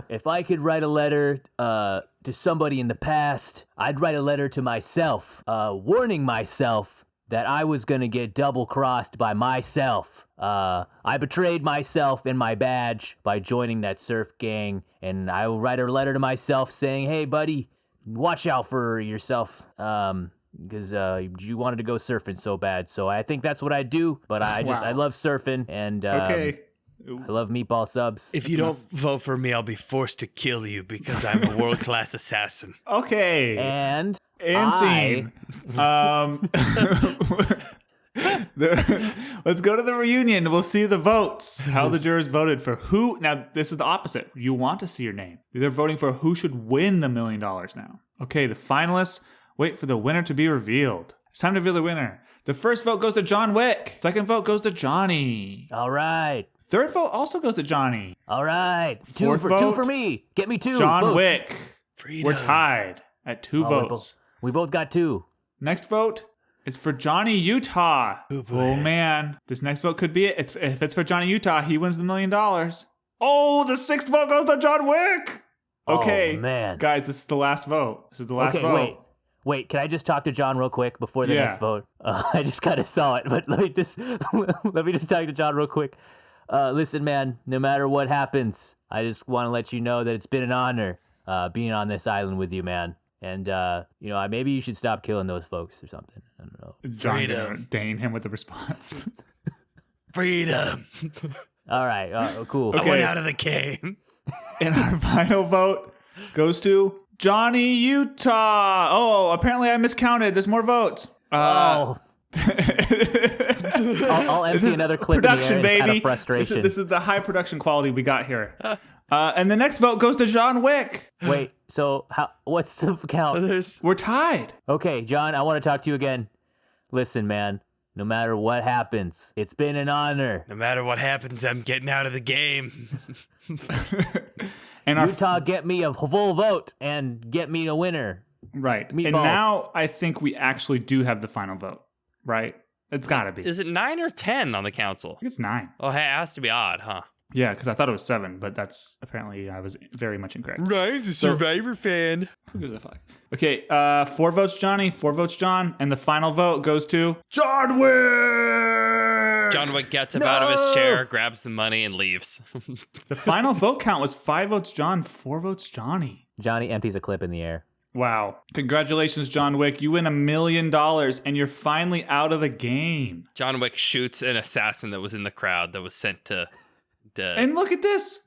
If I could write a letter to somebody in the past, I'd write a letter to myself, warning myself that I was going to get double-crossed by myself. I betrayed myself and my badge by joining that surf gang, and I will write a letter to myself saying, hey, buddy, watch out for yourself, because you wanted to go surfing so bad. So I think that's what I do, but I love surfing, and Okay. I love meatball subs. If you don't vote for me, I'll be forced to kill you because I'm a world-class assassin. Okay. And scene. Let's go to the reunion. We'll see the votes. How the jurors voted for who. Now, this is the opposite. You want to see your name. They're voting for who should win the $1 million now. Okay, the finalists wait for the winner to be revealed. It's time to reveal the winner. The first vote goes to John Wick. Second vote goes to Johnny. All right. Third vote also goes to Johnny. All right. Fourth Two vote, for me. Get me 2 John votes. Wick. Freedom. We're tied at 2 votes. We both got 2. Next vote is for Johnny Utah. Oh man, this next vote could be it. If it's for Johnny Utah, he wins the $1 million. Oh, the 6th vote goes to John Wick. Okay, Oh, man. guys, this is the last vote. This is the last vote. Wait. Can I just talk to John real quick before the next vote? I just kind of saw it, but let me just talk to John real quick. Listen, man, no matter what happens, I just want to let you know that it's been an honor being on this island with you, man. And, maybe you should stop killing those folks or something. I don't know. John gonna Dane him with the response. Freedom. All right. Cool. Okay. I went out of the cave. And our final vote goes to Johnny Utah. Oh, apparently I miscounted. There's more votes. I'll empty another clip in the air out of frustration. This is the high production quality we got here. And the next vote goes to John Wick. Wait, so what's the count? We're tied. Okay, John, I want to talk to you again. Listen, man, no matter what happens, it's been an honor. No matter what happens, I'm getting out of the game. And Utah, get me a full vote and get me a winner. Right. Meatballs. And now I think we actually do have the final vote, right? It's got to be. Is it 9 or 10 on the council? I think it's 9. Oh, hey, it has to be odd, huh? Yeah, because I thought it was 7, but that's apparently I was very much incorrect. Ryan's a Survivor fan. Who gives a fuck? Okay, 4 votes Johnny, 4 votes John, and the final vote goes to John Wick! John Wick gets up out of his chair, grabs the money, and leaves. The final vote count was 5 votes John, 4 votes Johnny. Johnny empties a clip in the air. Wow. Congratulations, John Wick. You win $1 million, and you're finally out of the game. John Wick shoots an assassin that was in the crowd that was sent to... And look at this.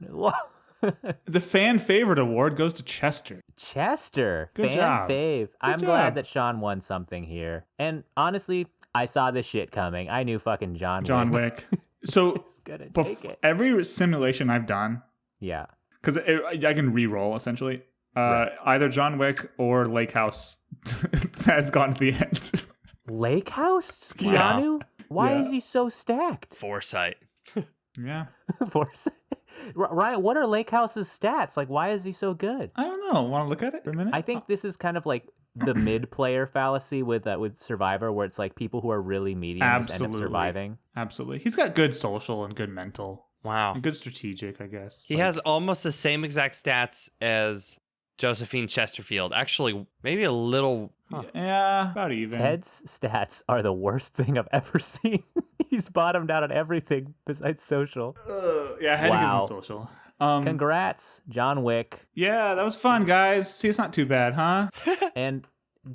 The fan favorite award goes to Chester. Chester. Good fan job. fave. I'm job. glad that Sean won something here. And honestly, I saw this shit coming. I knew fucking John Wick. So is gonna take it. every simulation I've done, Yeah. because I can re-roll essentially, either John Wick or Lake House has gone to the end. Lake House? Wow. Keanu? Why Yeah. is he so stacked? Foresight. Yeah. Ryan, what are Lake House's stats? Like, why is he so good? I don't know. Want to look at it for a minute? I think this is kind of like the mid-player fallacy with Survivor, where it's like people who are really mediums end up surviving. Absolutely. He's got good social and good mental. Wow. And good strategic, I guess. He has almost the same exact stats as Josephine Chesterfield. Actually, maybe a little... Huh. Yeah, about even. Ted's stats are the worst thing I've ever seen. He's bottomed out on everything besides social. Yeah, I had to Wow. give him social. Congrats, John Wick. Yeah, that was fun, guys. See, it's not too bad, huh? And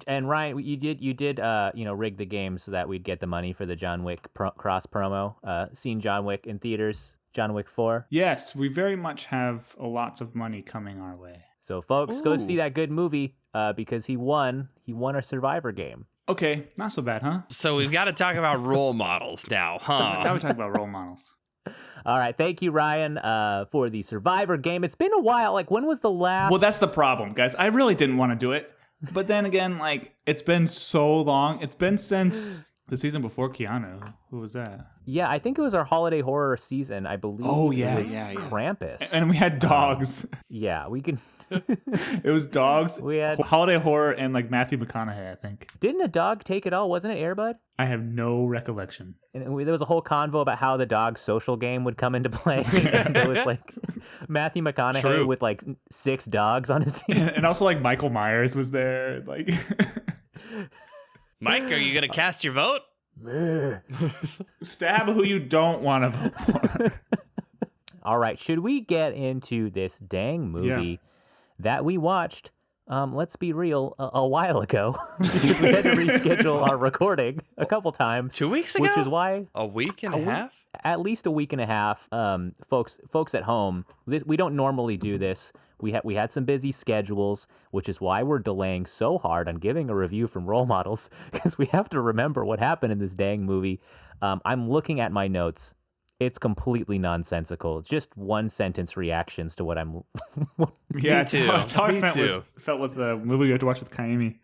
Ryan, you did rig the game so that we'd get the money for the John Wick cross promo. Seen John Wick in theaters, John Wick 4. Yes, we very much have lots of money coming our way. So folks, go see that good movie because he won our Survivor game. Okay, not so bad, huh? So we've got to talk about role models now, Now huh? we talk about role models. All right, thank you, Ryan, for the Survivor game. It's been a while. Like, when was the last? Well, that's the problem, guys. I really didn't want to do it. But then again, like, it's been so long. It's been since the season before Keanu. Who was that? Yeah, I think it was our holiday horror season. I believe. Oh, yeah, it was yeah. Krampus. And we had dogs. Yeah, we can. It was dogs. We had- holiday horror and like Matthew McConaughey, I think. Didn't a dog take it all? Wasn't it Airbud? I have no recollection. And there was a whole convo about how the dog's social game would come into play. And there was like Matthew McConaughey True. with like 6 dogs on his team. And also like Michael Myers was there. Like Mike, are you going to cast your vote? stab who you don't want to vote for. All right, should we get into this dang movie that we watched? Let's be real, a while ago. We had to reschedule our recording a couple times. 2 weeks ago? Which is why A week and a half? at least a week and a half. Folks at home, we don't normally do this. We had some busy schedules, which is why we're delaying so hard on giving a review from Role Models, because we have to remember what happened in this dang movie. I'm looking at my notes. It's completely nonsensical. It's just one sentence reactions to what I'm. Yeah, too. That's how Me I too. felt with the movie we had to watch with Kaimi.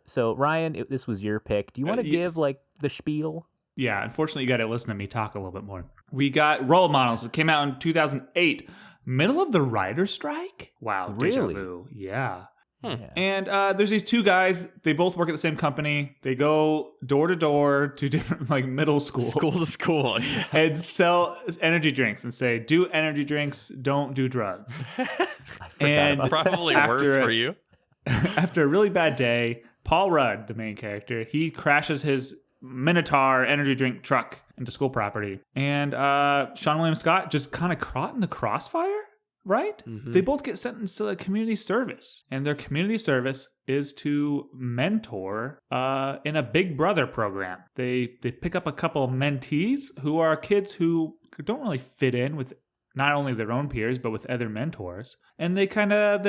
So Ryan, this was your pick. Do you want to yes. give like the spiel? Yeah, unfortunately, you got to listen to me talk a little bit more. We got Role Models. It came out in 2008. Middle of the writer's strike? Wow, deja Really? vu. Yeah. Yeah. And there's these two guys. They both work at the same company. They go door to door to different like middle schools. School to school. Yeah. And sell energy drinks and say, do energy drinks, don't do drugs. I forgot And about that. Probably After worse it- for you. After a really bad day, Paul Rudd, the main character, he crashes his Minotaur energy drink truck into school property. And Seann William Scott just kind of caught in the crossfire, right? They both get sentenced to community service. And their community service is to mentor in a Big Brother program. They pick up a couple of mentees who are kids who don't really fit in with not only their own peers, but with other mentors. And this kind of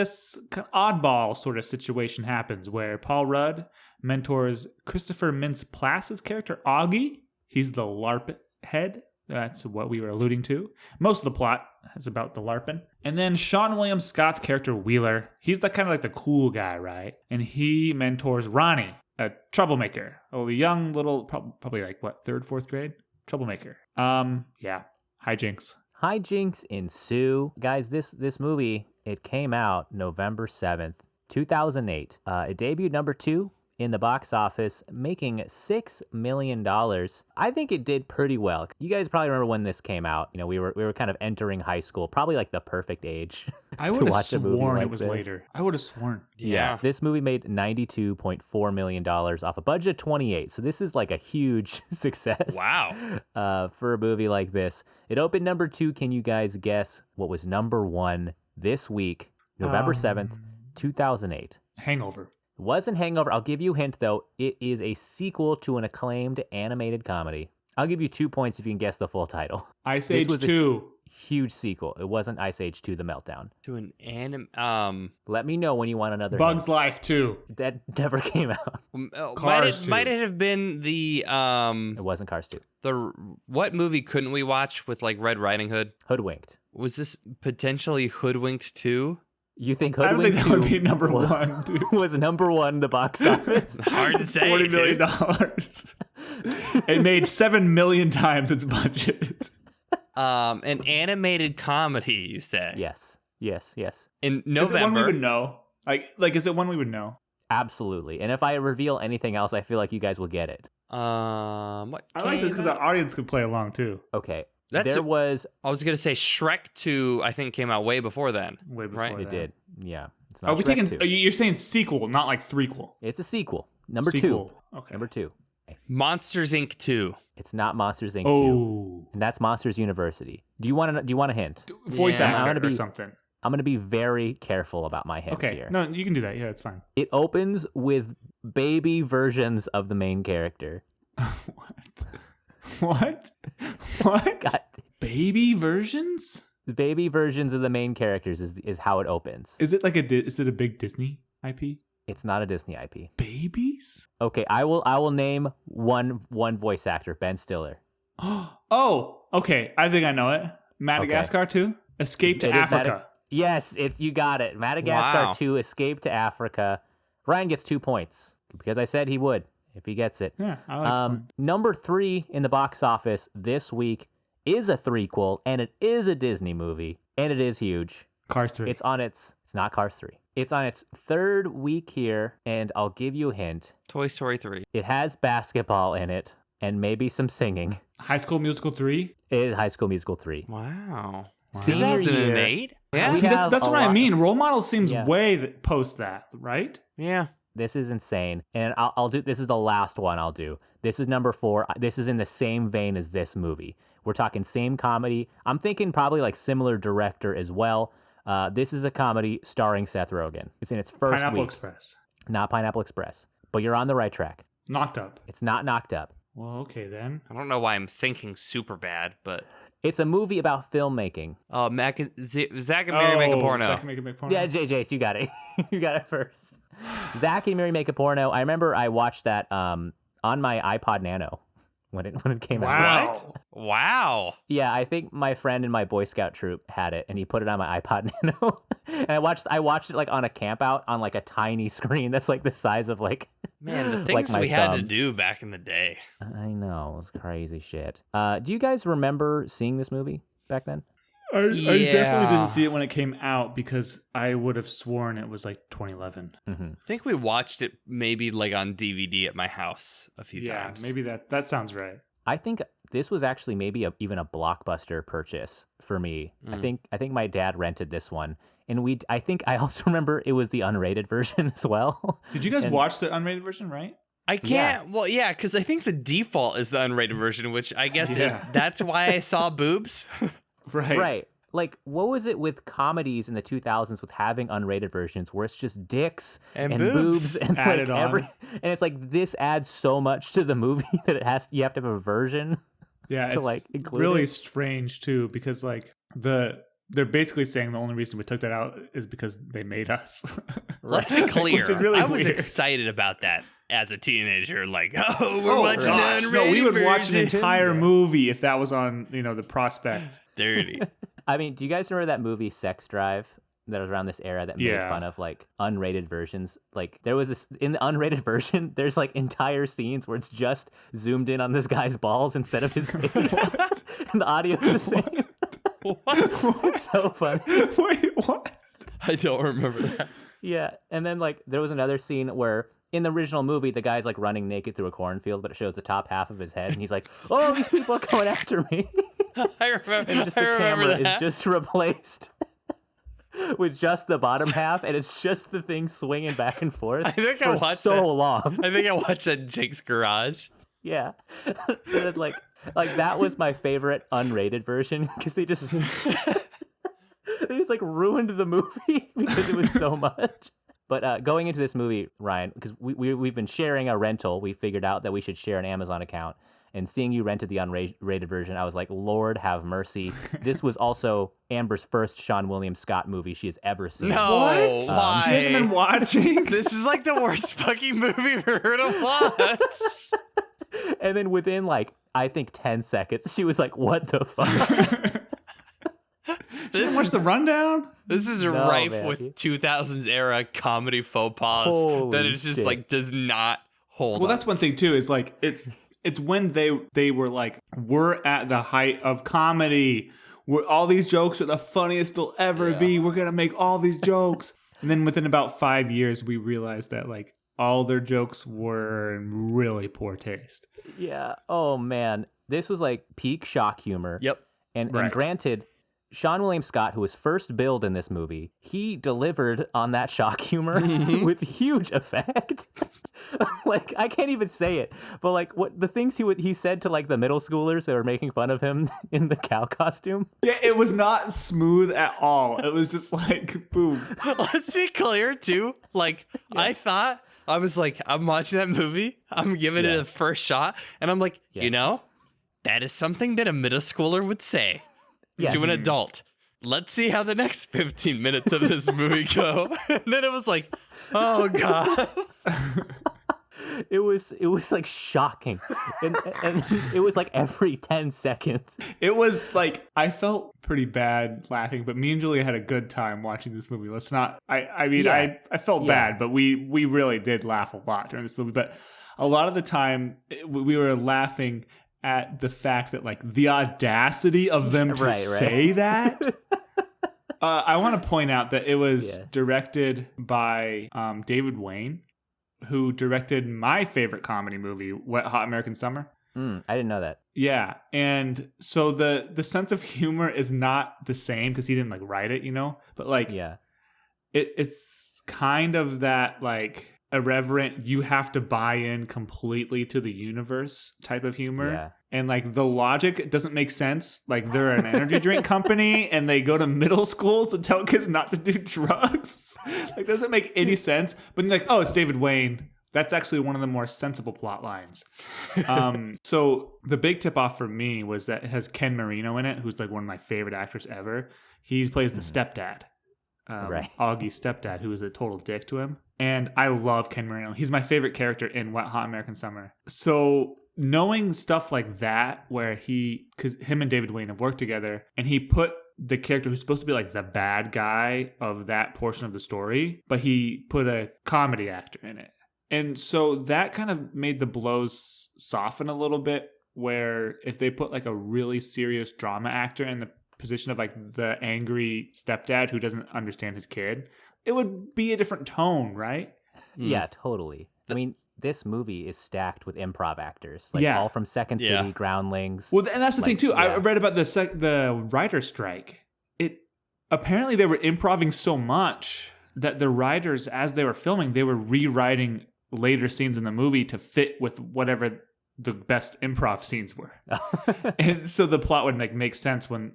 oddball sort of situation happens where Paul Rudd mentors Christopher Mintz-Plass's character, Augie. He's the LARP head. That's what we were alluding to. Most of the plot is about the LARPing. And then Sean William Scott's character, Wheeler. He's the kind of like the cool guy, right? And he mentors Ronnie, a troublemaker. A young little, probably like what, 3rd, 4th grade? Troublemaker. Yeah. Hijinks. Hijinks ensue. Guys, this movie, it came out November 7th, 2008. It debuted number 2 in the box office, making $6 million. I think it did pretty well. You guys probably remember when this came out. You know, we were kind of entering high school, probably like the perfect age I to would have watch a movie sworn like it was this. later. I would have sworn. Yeah. This movie made $92.4 million off a budget of 28. So this is like a huge success. Wow. For a movie like this. It opened number 2. Can you guys guess what was number 1 this week, November 7th, 2008? Hangover. It wasn't Hangover. I'll give you a hint, though. It is a sequel to an acclaimed animated comedy. I'll give you 2 points if you can guess the full title. Ice This Age was a 2. Huge sequel. It wasn't Ice Age 2, The Meltdown. To an Let me know when you want another Bugs hint. Life 2. That never came out. Cars might 2. it have been the It wasn't Cars 2. what movie couldn't we watch with like Red Riding Hood? Hoodwinked. Was this potentially Hoodwinked too? You think I don't think Hoodwinked that would 2 be number 1, dude. was number 1 in the box office? Hard to say. $40 million. Dude. It made 7 million times its budget. An animated comedy, you say? Yes. In Is it one we November. would know? Like, is it one we would know? Absolutely. And if I reveal anything else, I feel like you guys will get it. What? I like this because the audience could play along too. Okay. That's there a- was... I was gonna say Shrek 2. I think came out way before then. Way before Right. that. It did. Yeah. It's not Are we Shrek taking? 2. You're saying sequel, not like threequel. It's a sequel. Number Sequel. 2. Okay. Number 2. Monsters Inc. 2. It's not Monsters Inc. 2. Oh, And that's Monsters University. Do you want a hint? voice Yeah. actor I'm gonna or be- something. I'm going to be very careful about my hints Okay. here. No, you can do that. Yeah, it's fine. It opens with baby versions of the main character. What? What? God, Baby versions? the baby versions of the main characters is how it opens. Is it like is it a big Disney IP? It's not a Disney IP. Babies? Okay, I will name one voice actor, Ben Stiller. Oh, okay. I think I know it. Madagascar 2? Escape to It is Africa. Yes, you got it. Madagascar Wow. 2, Escape to Africa. Ryan gets 2 points because I said he would if he gets it. Yeah, I like that one. Number 3 in the box office this week is a threequel, and it is a Disney movie, and it is huge. Cars 3. It's not Cars 3. It's on its 3rd week here, and I'll give you a hint. Toy Story 3. It has basketball in it, and maybe some singing. High School Musical 3. It is High School Musical 3. Wow. Senior year. 2008? Yeah. We See, have that's a what I lot- mean. Role Model seems Yeah. way post that, right? Yeah. This is insane. And I'll do, this is the last one I'll do. This is number 4. This is in the same vein as this movie. We're talking same comedy. I'm thinking probably like similar director as well. This is a comedy starring Seth Rogen. It's in its first Pineapple week. Express. Not Pineapple Express, but you're on the right track. Knocked Up. It's not Knocked Up. Well, okay then. I don't know why I'm thinking super bad, but It's a movie about filmmaking. Zach and Mary make a porno. Zach and Mary make a porno. Yeah, Jace, you got it. You got it first. Zach and Mary make a porno. I remember I watched that on my iPod Nano when it came out. Wow. Yeah, I think my friend in my Boy Scout troop had it, and he put it on my iPod Nano. And I watched it like on a camp out on like a tiny screen that's like the size of like. Man, the like things my we had to thumb. do back in the day. I know, it was crazy shit. Do you guys remember seeing this movie back then? I definitely Yeah. didn't see it when it came out because I would have sworn it was like 2011. Mm-hmm. I think we watched it maybe like on DVD at my house a few Yeah, times. maybe that sounds right. I think this was actually maybe even a blockbuster purchase for me. I think my dad rented this one, and I think I also remember it was the unrated version as well. Did you guys watch the unrated version, right? I can't. Well, yeah, because I think the default is the unrated version, which I guess Yeah. is that's why I saw boobs. Right. Right. Like, what was it with comedies in the 2000s with having unrated versions where it's just dicks And boobs boobs and like added on. and it's like this adds so much to the movie that you have to have a version. Yeah, to it's like include really it. strange too, because like they're basically saying the only reason we took that out is because they made us. Let's be clear. Which is really I was weird. excited about that as a teenager. Like, oh, we're watching gosh, the no, we unrated would watch an version. entire movie if that was on, the prospect. Dirty. I mean, do you guys remember that movie Sex Drive that was around this era that made Yeah. fun of like unrated versions? Like there was this in the unrated version, there's like entire scenes where it's just zoomed in on this guy's balls instead of his face. And the audio's the same. It's so funny. Wait, what? I don't remember that. Yeah. And then like there was another scene where in the original movie, the guy's like running naked through a cornfield, but it shows the top half of his head. And he's like, oh, these people are going after me. I remember. And just the camera is just replaced with just the bottom half, and it's just the thing swinging back and forth think I for watched so that. long. I think I watched that in Jake's garage. Yeah. And then, like that was my favorite unrated version because they just like ruined the movie because it was so much. But going into this movie, Ryan, because we've been sharing a rental, we figured out that we should share an Amazon account. And seeing you rented the unrated version, I was like, Lord have mercy. This was also Amber's first Seann William Scott movie she has ever seen. No, What? why? She hasn't been watching? This is like the worst fucking movie I've heard of once. And then within like, I think 10 seconds, she was like, what the fuck? Didn't watch the rundown? This is No, rife man. with 2000s era comedy faux pas Holy that is just shit. like does not hold Well, up. that's one thing too. Is like it's when they were like, we're at the height of comedy. All these jokes are the funniest they'll ever be. We're gonna make all these jokes, and then within about 5 years, we realized that like all their jokes were in really poor taste. Yeah. Oh, man. This was like peak shock humor. Yep. And Right. granted, Seann William Scott, who was first billed in this movie, he delivered on that shock humor with huge effect. Like, I can't even say it, but like what the things he said to like the middle schoolers that were making fun of him in the cow costume. Yeah, it was not smooth at all. It was just like boom. Let's be clear too. Like I was like, I'm watching that movie. I'm giving it a first shot, and I'm like, that is something that a middle schooler would say Yes. to an adult. Let's see how the next 15 minutes of this movie go. And then it was like, oh god. It was like shocking, and it was like every 10 seconds. It was like I felt pretty bad laughing, but me and Julia had a good time watching this movie. Let's not. I mean, Yeah. I felt Yeah. bad, but we really did laugh a lot during this movie. But a lot of the time, we were laughing at the fact that like the audacity of them to Right. say that. I want to point out that it was Yeah. directed by David Wayne, who directed my favorite comedy movie, Wet Hot American Summer. I didn't know that. Yeah, and so the sense of humor is not the same because he didn't like write it, but like Yeah. it's kind of that like irreverent, you have to buy in completely to the universe type of humor. Yeah. And like the logic doesn't make sense. Like they're an energy drink company and they go to middle school to tell kids not to do drugs. Like doesn't make any sense. But like, oh, it's David Wayne. That's actually one of the more sensible plot lines. So the big tip off for me was that it has Ken Marino in it, who's like one of my favorite actors ever. He plays the stepdad. Right. Augie's stepdad, who is a total dick to him. And I love Ken Marino. He's my favorite character in Wet Hot American Summer. So knowing stuff like that, where because him and David Wayne have worked together, and he put the character who's supposed to be like the bad guy of that portion of the story, but he put a comedy actor in it. And so that kind of made the blows soften a little bit, where if they put like a really serious drama actor in the position of like the angry stepdad who doesn't understand his kid, it would be a different tone, right? Yeah, totally. I mean, this movie is stacked with improv actors, like Yeah. all from Second City, Yeah. Groundlings. Well, and that's the thing too. yeah. I read about the writer's strike. Apparently they were improvising so much that the writers, as they were filming, they were rewriting later scenes in the movie to fit with whatever the best improv scenes were. And so the plot would make sense when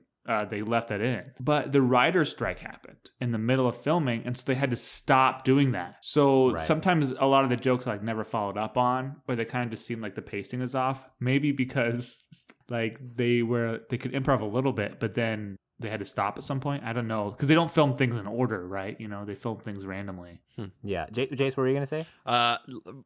they left that in. But the writer's strike happened in the middle of filming, and so they had to stop doing that. So Right. sometimes a lot of the jokes like never followed up on, or they kind of just seem like the pacing is off. Maybe because like they could improv a little bit, but then they had to stop at some point. I don't know, because they don't film things in order, right? You know, they film things randomly. Yeah. Jace, what were you going to say?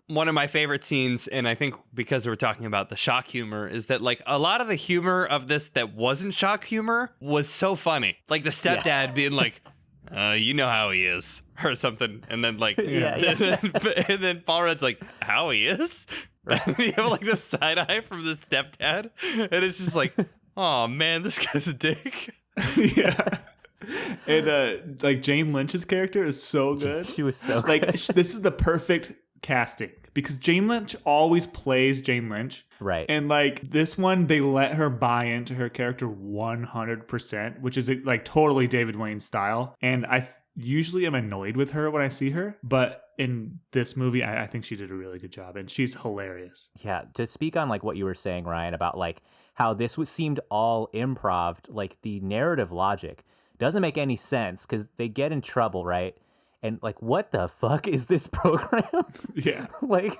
One of my favorite scenes, and I think because we're talking about the shock humor, is that like a lot of the humor of this that wasn't shock humor was so funny. Like the stepdad being like, you know how he is, or something. And then like, and then Paul Rudd's like, how he is? Right. You have like the side eye from the stepdad. And it's just like, oh man, this guy's a dick. Yeah. And like Jane Lynch's character is so good. She was so like good. This is the perfect casting because Jane Lynch always plays Jane Lynch. Right. And like this one, they let her buy into her character 100%, which is like totally David Wayne's style. And I usually am annoyed with her when I see her, but in this movie, I think she did a really good job, and she's hilarious. Yeah. To speak on like what you were saying, Ryan, about like how this seemed all improv, like the narrative logic doesn't make any sense because they get in trouble, right? And like, what the fuck is this program? Yeah. Like,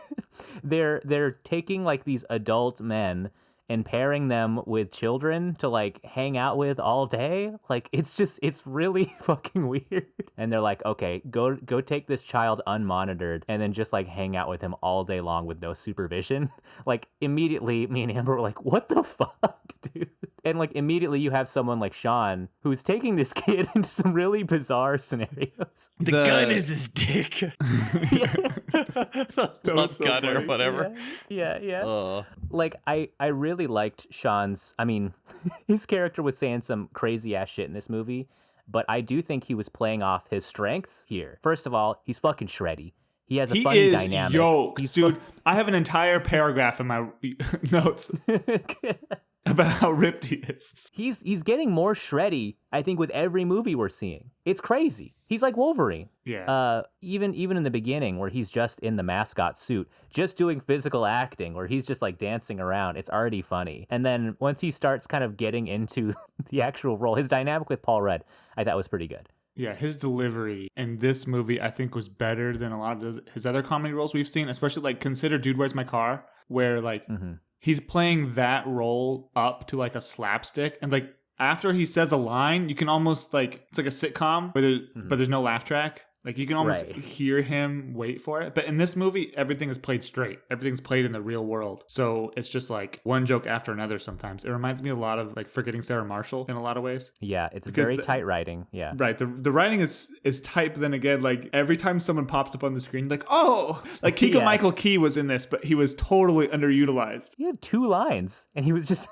they're taking like these adult men and pairing them with children to like hang out with all day. Like, it's really fucking weird. And they're like, okay, go take this child unmonitored and then just like hang out with him all day long with no supervision. Like, immediately me and Amber were like, what the fuck, dude? And like immediately you have someone like Seann who's taking this kid into some really bizarre scenarios. The gun is his dick. Love so gun or funny. whatever. Yeah. Like I really liked Sean's, I mean, his character was saying some crazy ass shit in this movie, but I do think he was playing off his strengths here. First of all, he's fucking shreddy. He has a funny dynamic. Yoked, dude. I have an entire paragraph in my notes about how ripped he is. He's getting more shreddy, I think, with every movie we're seeing. It's crazy. He's like Wolverine. Yeah. Even in the beginning where he's just in the mascot suit, just doing physical acting where he's just like dancing around, it's already funny. And then once he starts kind of getting into the actual role, his dynamic with Paul Rudd, I thought was pretty good. Yeah, his delivery in this movie, I think, was better than a lot of his other comedy roles we've seen, especially like consider Dude, Where's My Car, where like he's playing that role up to like a slapstick. And like after he says a line, you can almost like, it's like a sitcom, but there's no laugh track. Like you can almost hear him wait for it. But in this movie, everything is played straight. Everything's played in the real world. So it's just like one joke after another sometimes. It reminds me a lot of like Forgetting Sarah Marshall in a lot of ways. Yeah, it's very tight writing. Yeah. Right. The writing is tight, but then again, like every time someone pops up on the screen, like, oh, like Keegan Michael Key was in this, but he was totally underutilized. He had 2 lines and he was just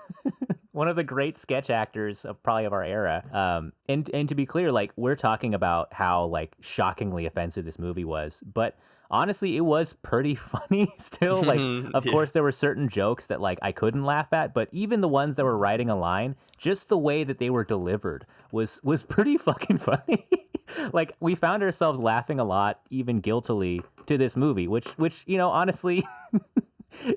one of the great sketch actors of our era. And to be clear, like we're talking about how like shockingly offensive this movie was, but honestly, it was pretty funny still. Like, of course, there were certain jokes that like I couldn't laugh at, but even the ones that were writing a line, just the way that they were delivered was pretty fucking funny. Like we found ourselves laughing a lot, even guiltily, to this movie, which you know, honestly.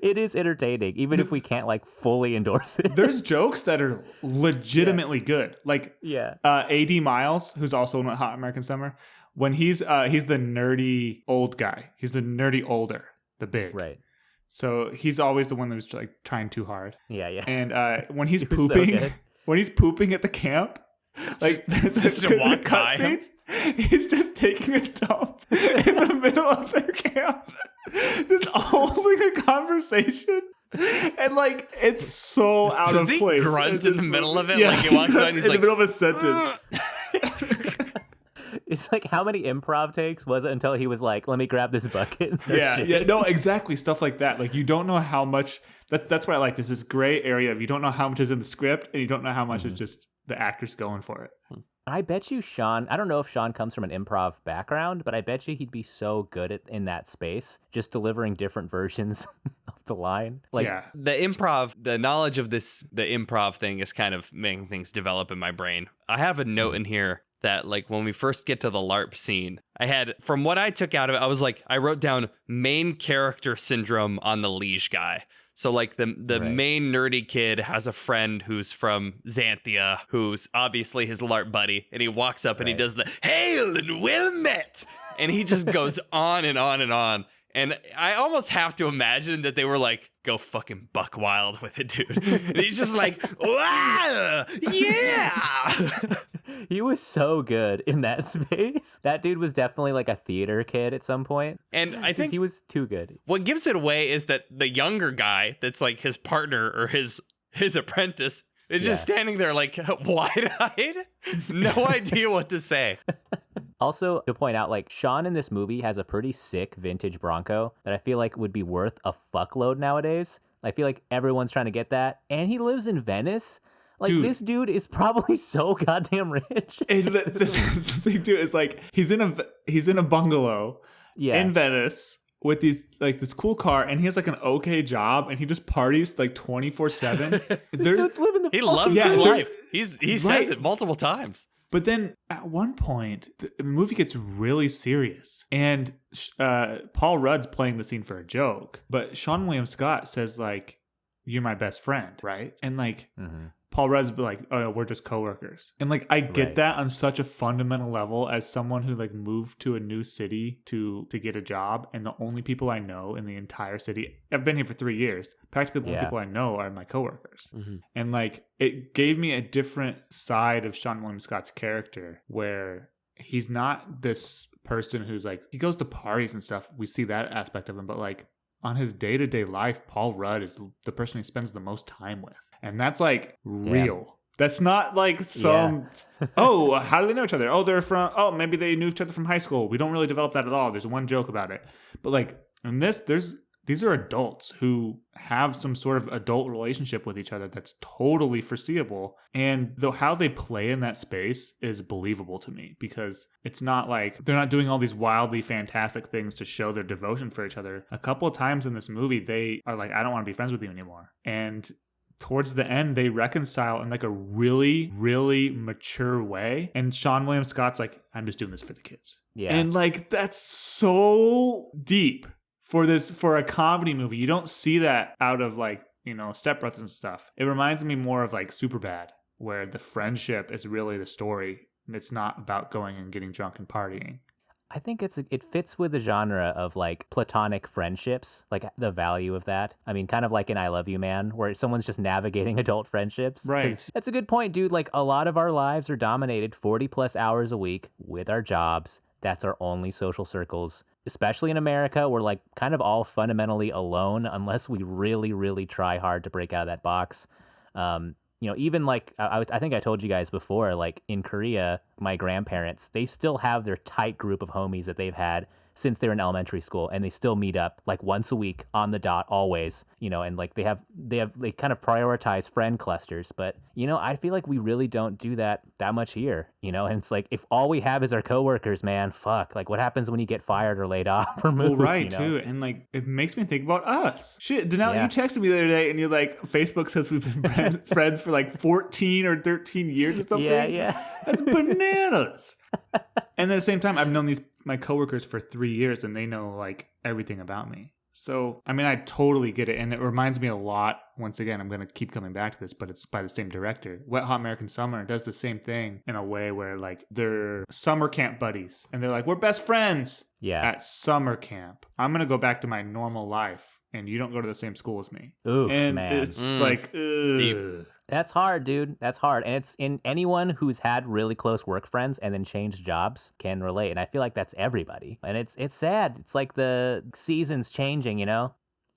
It is entertaining, even if we can't like fully endorse it. There's jokes that are legitimately good. Like A.D. Miles, who's also in Hot American Summer, when he's the nerdy old guy. He's the nerdy older, the big. Right. So he's always the one who's like trying too hard. Yeah. And when he's pooping, when he's pooping at the camp, like there's just a walk by him. cutscene. He's just taking a dump in the middle of their camp, just holding a conversation, and like it's so out of place. Does he grunt in the middle of it? Yeah, Like he walks out and he's in like, the middle of a sentence. It's like how many improv takes was it until he was like, "Let me grab this bucket and start shitting." Yeah, no, exactly, stuff like that. Like you don't know how much. That's what I like. There's this gray area of you don't know how much is in the script, and you don't know how much is just the actors going for it. I bet you Seann, I don't know if Seann comes from an improv background, but I bet you he'd be so good in that space, just delivering different versions of the line. Like, the improv, the knowledge of the improv thing is kind of making things develop in my brain. I have a note in here that like when we first get to the LARP scene, I had, from what I took out of it, I was like, I wrote down main character syndrome on the Liege guy. So like the main nerdy kid has a friend who's from Xanthia, who's obviously his LARP buddy, and he walks up and he does the "Hail and well met," and he just goes on and on and on. And I almost have to imagine that they were like, go fucking buck wild with it, dude. And he's just like, wow, yeah. He was so good in that space. That dude was definitely like a theater kid at some point. And I think he was too good. What gives it away is that the younger guy that's like his partner or his apprentice is just standing there like wide-eyed, no idea what to say. Also, to point out, like, Seann in this movie has a pretty sick vintage Bronco that I feel like would be worth a fuckload nowadays. I feel like everyone's trying to get that. And he lives in Venice. Like, this dude is probably so goddamn rich. And the thing, too, is, like, he's in a bungalow in Venice with this cool car, and he has, like, an okay job, and he just parties, like, 24/7. This dude's living the He loves his life. He says it multiple times. But then at one point, the movie gets really serious. And Paul Rudd's playing the scene for a joke. But Seann William Scott says, like, you're my best friend, right? And, like, Paul Rudd's like, oh, we're just coworkers. And, like, I get that on such a fundamental level as someone who, like, moved to a new city to get a job. And the only people I know in the entire city, I've been here for 3 years. Practically the only people I know are my coworkers. And, like, it gave me a different side of Seann William Scott's character where he's not this person who's, like, he goes to parties and stuff. We see that aspect of him. But, like, on his day-to-day life, Paul Rudd is the person he spends the most time with. And that's, like, real. That's not like some, oh, how do they know each other? Oh, maybe they knew each other from high school. We don't really develop that at all. There's one joke about it. But, like, in this, these are adults who have some sort of adult relationship with each other that's totally foreseeable. And how they play in that space is believable to me, because it's not like they're not doing all these wildly fantastic things to show their devotion for each other. A couple of times in this movie, they are like, I don't want to be friends with you anymore. And towards the end, they reconcile in, like, a really, really mature way. And Seann William Scott's like, I'm just doing this for the kids. Yeah. And, like, that's so deep for a comedy movie. You don't see that out of, like, Step Brothers and stuff. It reminds me more of, like, Superbad, where the friendship is really the story. And it's not about going and getting drunk and partying. I think it fits with the genre of, like, platonic friendships, like the value of that. I mean, kind of like in I Love You, Man, where someone's just navigating adult friendships. Right. That's a good point, dude. Like, a lot of our lives are dominated 40 plus hours a week with our jobs. That's our only social circles, especially in America. We're, like, kind of all fundamentally alone unless we really, really try hard to break out of that box. Even like I think I told you guys before, like, in Korea, my grandparents, they still have their tight group of homies that they've had since they were in elementary school, and they still meet up like once a week on the dot, always, and like they kind of prioritize friend clusters. But I feel like we really don't do that much here, and it's like, if all we have is our coworkers, man, fuck, like, what happens when you get fired or laid off or moved? Well, right, too. And, like, it makes me think about us. Shit, Denali, you texted me the other day and you're like, Facebook says we've been friends for like 14 or 13 years or something. Yeah. That's bananas. And at the same time, I've known my coworkers for 3 years, and they know, like, everything about me. So, I mean, I totally get it. And it reminds me a lot, once again, I'm going to keep coming back to this, but it's by the same director. Wet Hot American Summer does the same thing in a way where, like, they're summer camp buddies. And they're like, we're best friends at summer camp. I'm going to go back to my normal life, and you don't go to the same school as me. Oof, and man. It's like, ugh. That's hard, dude. That's hard. And it's in anyone who's had really close work friends and then changed jobs can relate. And I feel like that's everybody. And it's sad. It's like the seasons changing,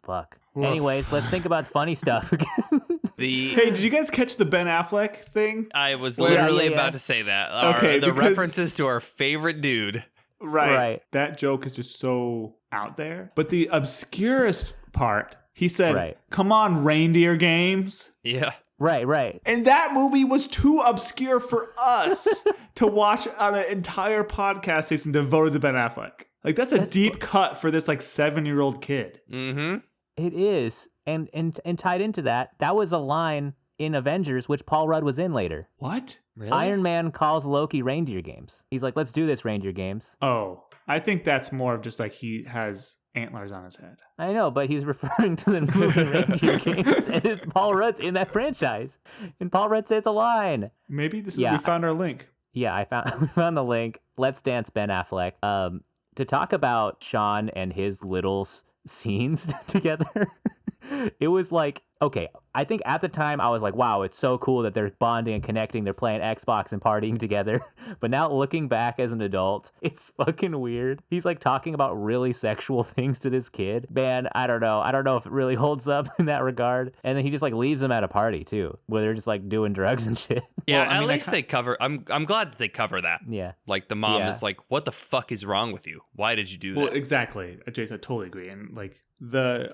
Fuck. Oof. Anyways, let's think about funny stuff. Hey, did you guys catch the Ben Affleck thing? I was literally about to say that. Okay, the references to our favorite dude. Right. That joke is just so out there. But the obscurest part, he said, come on, reindeer games. Yeah. Right. And that movie was too obscure for us to watch on an entire podcast season devoted to Ben Affleck. Like, that's a deep cut for this, like, 7-year-old kid. Mm-hmm. It is. And tied into that was a line in Avengers, which Paul Rudd was in later. What? Really? Iron Man calls Loki reindeer games. He's like, let's do this, reindeer games. Oh, I think that's more of just like he has antlers on his head. I know, but he's referring to the movie Reindeer Games, and it's Paul Rudd's in that franchise. And Paul Rudd says a line. Maybe this is we found our link. Yeah, we found the link. Let's Dance Ben Affleck. to talk about Seann and his little scenes together. It was like, okay, I think at the time I was like, wow, it's so cool that they're bonding and connecting. They're playing Xbox and partying together. But now looking back as an adult, it's fucking weird. He's like talking about really sexual things to this kid. Man, I don't know. I don't know if it really holds up in that regard. And then he just like leaves them at a party too, where they're just like doing drugs and shit. Yeah, Well, I at mean, least they cover. I'm glad that they cover that. Yeah. Like the mom Yeah. is like, "What the fuck is wrong with you? Why did you do Well, that?" exactly, Jason. I totally agree. And like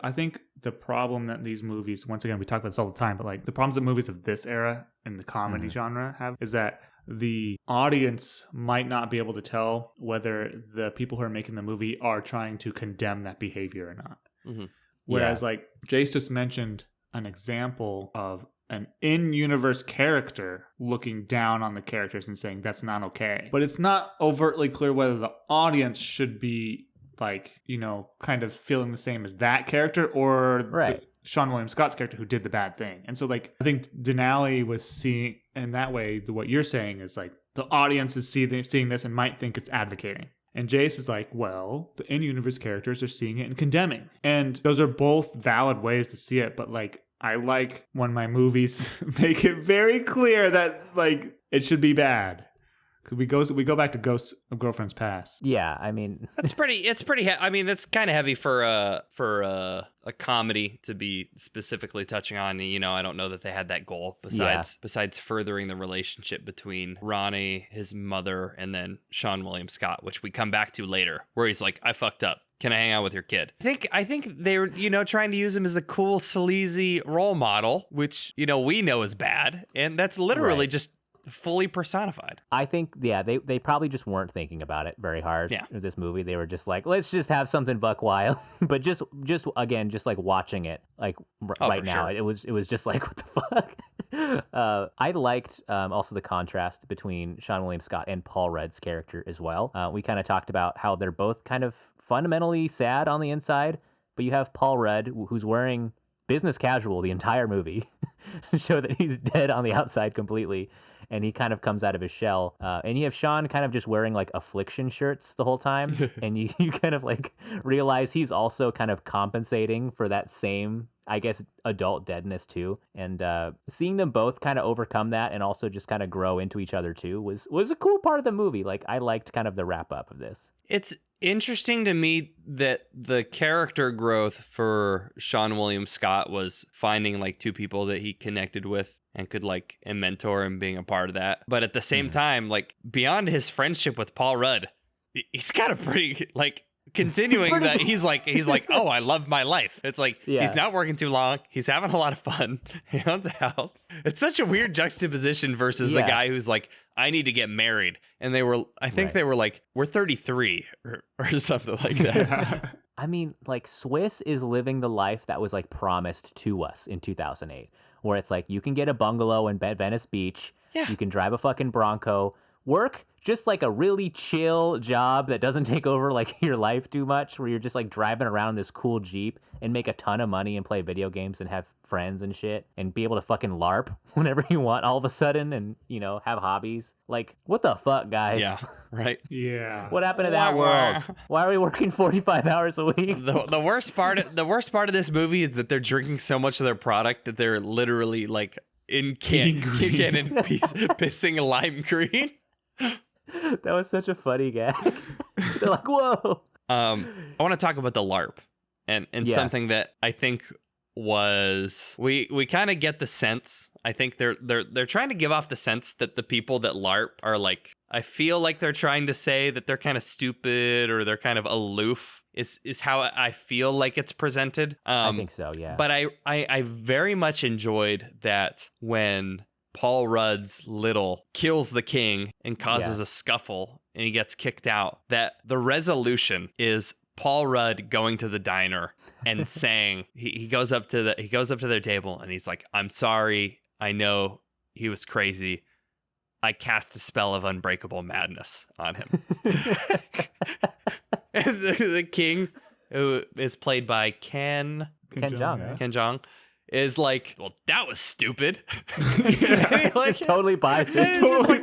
I think the problem that these movies, once again, we talk about this all the time, but like the problems that movies of this era in the comedy genre have is that the audience might not be able to tell whether the people who are making the movie are trying to condemn that behavior or not. Mhm. Whereas, like Jace just mentioned an example of an in-universe character looking down on the characters and saying that's not okay. But it's not overtly clear whether the audience should be like, you know, kind of feeling the same as that character or Right. Seann William Scott's character who did the bad thing. And so like I think Denali was seeing in that way what you're saying is like the audience is seeing this and might think it's advocating. And Jace is like, well, the in-universe characters are seeing it and condemning. And those are both valid ways to see it, but like I like when my movies make it very clear that like it should be bad. Because we go back to Ghosts of Girlfriend's Past. Yeah, I mean, It's pretty. I mean, that's kind of heavy for a comedy to be specifically touching on. You know, I don't know that they had that goal besides furthering the relationship between Ronnie, his mother, and then Seann William Scott, which we come back to later, where he's like, "I fucked up. Can I hang out with your kid?" I think they were, you know, trying to use him as the cool, sleazy role model, which, you know, we know is bad, and that's literally Right. just fully personified. I think, yeah, they probably just weren't thinking about it very hard. Yeah. With this movie, they were just like, let's just have something buck wild. But just again, just like watching it, like right for now, sure. it was just like, what the fuck. I liked also the contrast between Seann William Scott and Paul Rudd's character as well. We kind of talked about how they're both kind of fundamentally sad on the inside, but you have Paul Rudd who's wearing business casual the entire movie to show that he's dead on the outside completely. And he kind of comes out of his shell. And you have Seann kind of just wearing like affliction shirts the whole time. And you kind of like realize he's also kind of compensating for that same, I guess, adult deadness too. And seeing them both kind of overcome that and also just kind of grow into each other too was a cool part of the movie. Like I liked kind of the wrap up of this. It's interesting to me that the character growth for Seann William Scott was finding like two people that he connected with and could like mentor and being a part of that. But at the same time, like beyond his friendship with Paul Rudd, he's got a pretty like continuing that he's like, oh, I love my life. It's like he's not working too long. He's having a lot of fun. He owns a house. It's such a weird juxtaposition versus the guy who's like, I need to get married. And I think they were like, we're 33 or something like that. I mean, like Swiss is living the life that was like promised to us in 2008, where it's like you can get a bungalow in Venice Beach. Yeah. You can drive a fucking Bronco, work just like a really chill job that doesn't take over like your life too much, where you're just like driving around this cool Jeep and make a ton of money and play video games and have friends and shit and be able to fucking LARP whenever you want all of a sudden and, you know, have hobbies. Like, what the fuck, guys? Yeah, right. Yeah. What happened to that world? Why are we working 45 hours a week? The worst part of this movie is that they're drinking so much of their product that they're literally like in can and pissing lime green. That was such a funny gag. They're like, whoa. I want to talk about the LARP and something that I think was we kind of get the sense. I think they're trying to give off the sense that the people that LARP are like, I feel like they're trying to say that they're kind of stupid or they're kind of aloof is how I feel like it's presented. I think so, yeah. But I very much enjoyed that when Paul Rudd's little kills the king and causes a scuffle and he gets kicked out, that the resolution is Paul Rudd going to the diner and saying he goes up to their table and he's like, I'm sorry, I know he was crazy. I cast a spell of unbreakable madness on him. And the king, who is played by Ken Jeong, right? Ken Jeong, is like, well, that was stupid. Just totally buys it. Totally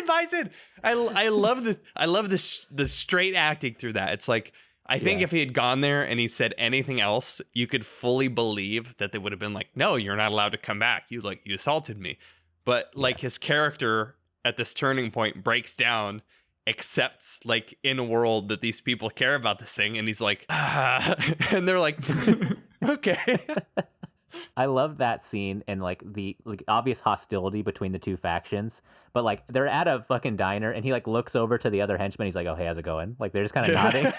buys it. I love this. I love this the straight acting through that. It's like, I think if he had gone there and he said anything else, you could fully believe that they would have been like, no, you're not allowed to come back. You assaulted me. But like his character at this turning point breaks down, accepts like in a world that these people care about this thing. And he's like, and they're like, okay. I love that scene and like the obvious hostility between the two factions, but like they're at a fucking diner and he like looks over to the other henchman. He's like, "Oh, hey, how's it going?" Like they're just kind of nodding.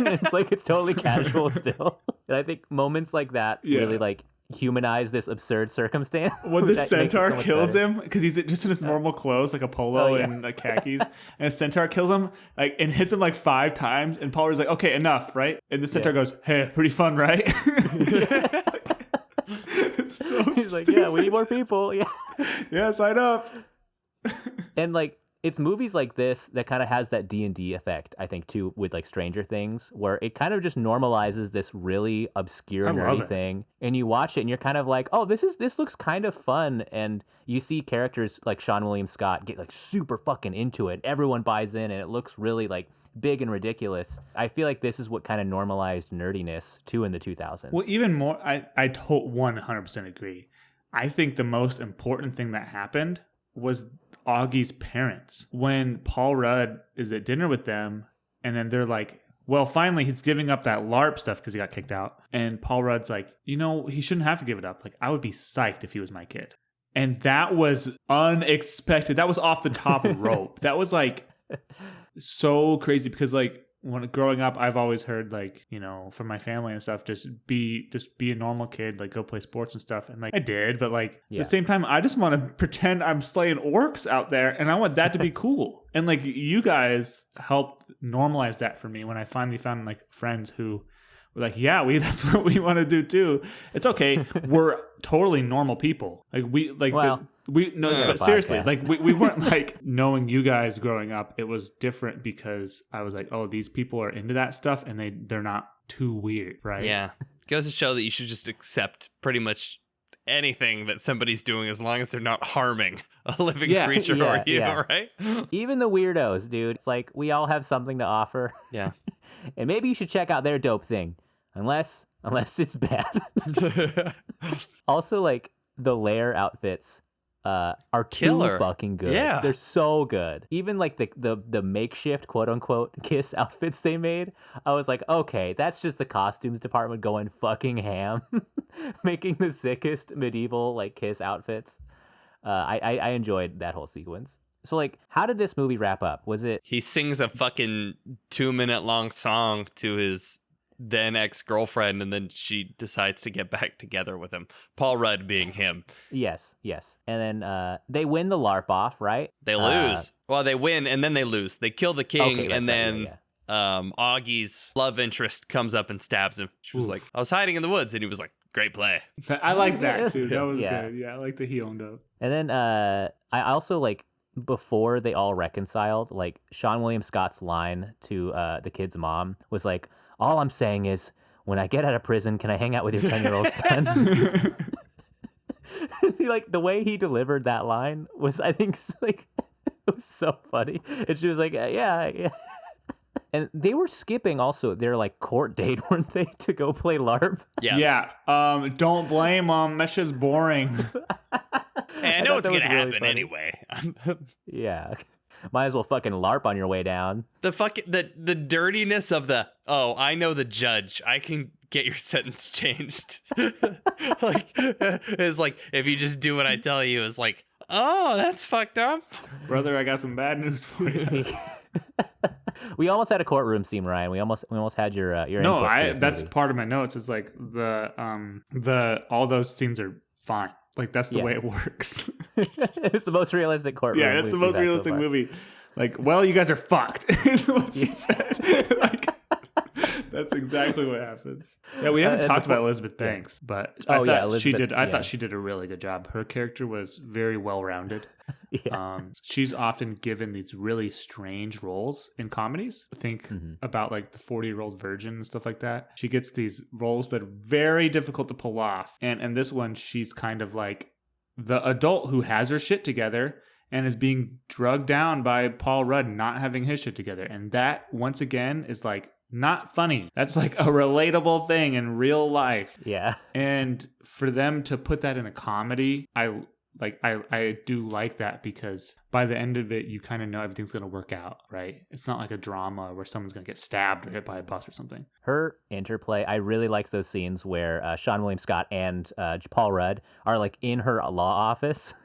It's totally casual still. And I think moments like that really like humanize this absurd circumstance. When the centaur kills him, because he's just in his normal clothes, like a polo and like khakis, and a centaur kills him like and hits him like 5 times, and Paul was like, "Okay, enough, right?" And the centaur goes, "Hey, pretty fun, right?" He's like, "Yeah, we need more people." Yeah, sign up. And like it's movies like this that kind of has that D&D effect, I think, too, with like Stranger Things, where it kind of just normalizes this really obscure nerdy thing, and you watch it and you're kind of like, oh, this looks kind of fun, and you see characters like Seann William Scott get like super fucking into it. Everyone buys in, and it looks really like big and ridiculous. I feel like this is what kind of normalized nerdiness too in the 2000s. Well, even more, I 100% agree. I think the most important thing that happened was Augie's parents. When Paul Rudd is at dinner with them, and then they're like, well, finally he's giving up that LARP stuff because he got kicked out. And Paul Rudd's like, he shouldn't have to give it up. Like, I would be psyched if he was my kid. And that was unexpected. That was off the top rope. That was like so crazy because like when growing up, I've always heard like, from my family and stuff, just be a normal kid, like go play sports and stuff. And like I did, but like at the same time, I just want to pretend I'm slaying orcs out there and I want that to be cool. And like you guys helped normalize that for me when I finally found like friends who were like, yeah, that's what we want to do too. It's okay. We're totally normal people. Like but seriously, like we weren't like knowing you guys growing up. It was different because I was like, oh, these people are into that stuff and they're not too weird, right? Yeah. It goes to show that you should just accept pretty much anything that somebody's doing as long as they're not harming a living creature or you, right? Even the weirdos, dude. It's like we all have something to offer. Yeah. And maybe you should check out their dope thing. Unless it's bad. Also, like the lair outfits are too fucking good. Yeah. They're so good. Even like the makeshift quote unquote Kiss outfits they made, I was like, okay, that's just the costumes department going fucking ham, making the sickest medieval like Kiss outfits. I enjoyed that whole sequence. So like, how did this movie wrap up? Was it he sings a fucking 2-minute long song to his then ex-girlfriend, and then she decides to get back together with him. Paul Rudd being him. Yes. And then they win the LARP off, right? They lose. Well, they win, and then they lose. They kill the king, and then Augie's love interest comes up and stabs him. She was like, I was hiding in the woods, and he was like, great play. I like that, too. That was good. Yeah, I like that he owned up. And then I also like, before they all reconciled, like Seann William Scott's line to the kid's mom was like, all I'm saying is, when I get out of prison, can I hang out with your 10-year-old son? Like the way he delivered that line was, I think, like it was so funny. And she was like, yeah. And they were skipping also their like court date, weren't they, to go play LARP? Yeah. Don't blame them. That's just boring. Hey, I know it's gonna happen anyway. Yeah. Might as well fucking LARP on your way down. The dirtiness of I know the judge. I can get your sentence changed. Like it's like if you just do what I tell you, it's like, oh, that's fucked up. Brother, I got some bad news for you. We almost had a courtroom scene, Ryan. We almost had your No, input that's movie. part of my notes. It's like the all those scenes are fine. Like that's the way it works. It's the most realistic courtroom. Yeah, it's the most realistic movie. Like, well, you guys are fucked. Is what she said. Like, that's exactly what happens. Yeah, we haven't talked about Elizabeth Banks, but I thought she did a really good job. Her character was very well rounded. She's often given these really strange roles in comedies. Think about like the 40-Year-Old Virgin and stuff like that. She gets these roles that are very difficult to pull off. And this one, she's kind of like the adult who has her shit together and is being drugged down by Paul Rudd not having his shit together. And that, once again, is like not funny. That's like a relatable thing in real life. Yeah. And for them to put that in a comedy, I do like that, because by the end of it, you kind of know everything's going to work out, right? It's not like a drama where someone's going to get stabbed or hit by a bus or something. Her interplay, I really like those scenes where Seann William Scott and Paul Rudd are like in her law office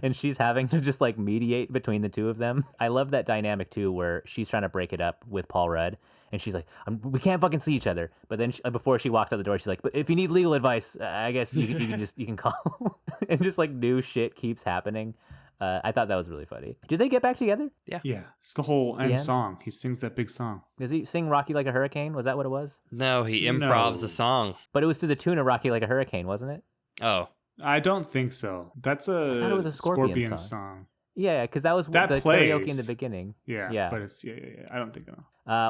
and she's having to just like mediate between the two of them. I love that dynamic too, where she's trying to break it up with Paul Rudd. And she's like, we can't fucking see each other. But then before she walks out the door, she's like, but if you need legal advice, I guess you can call. And just like new shit keeps happening. I thought that was really funny. Did they get back together? Yeah. Yeah. It's the whole end end? song. He sings that big song. Does he sing Rocky Like a Hurricane? Was that what it was? No, he improvs a song. But it was to the tune of Rocky Like a Hurricane, wasn't it? Oh. I don't think so. That's a, I thought it was a Scorpion song. song. Yeah, because that was That the plays. karaoke in the beginning. Yeah. But it's, yeah. I don't think so.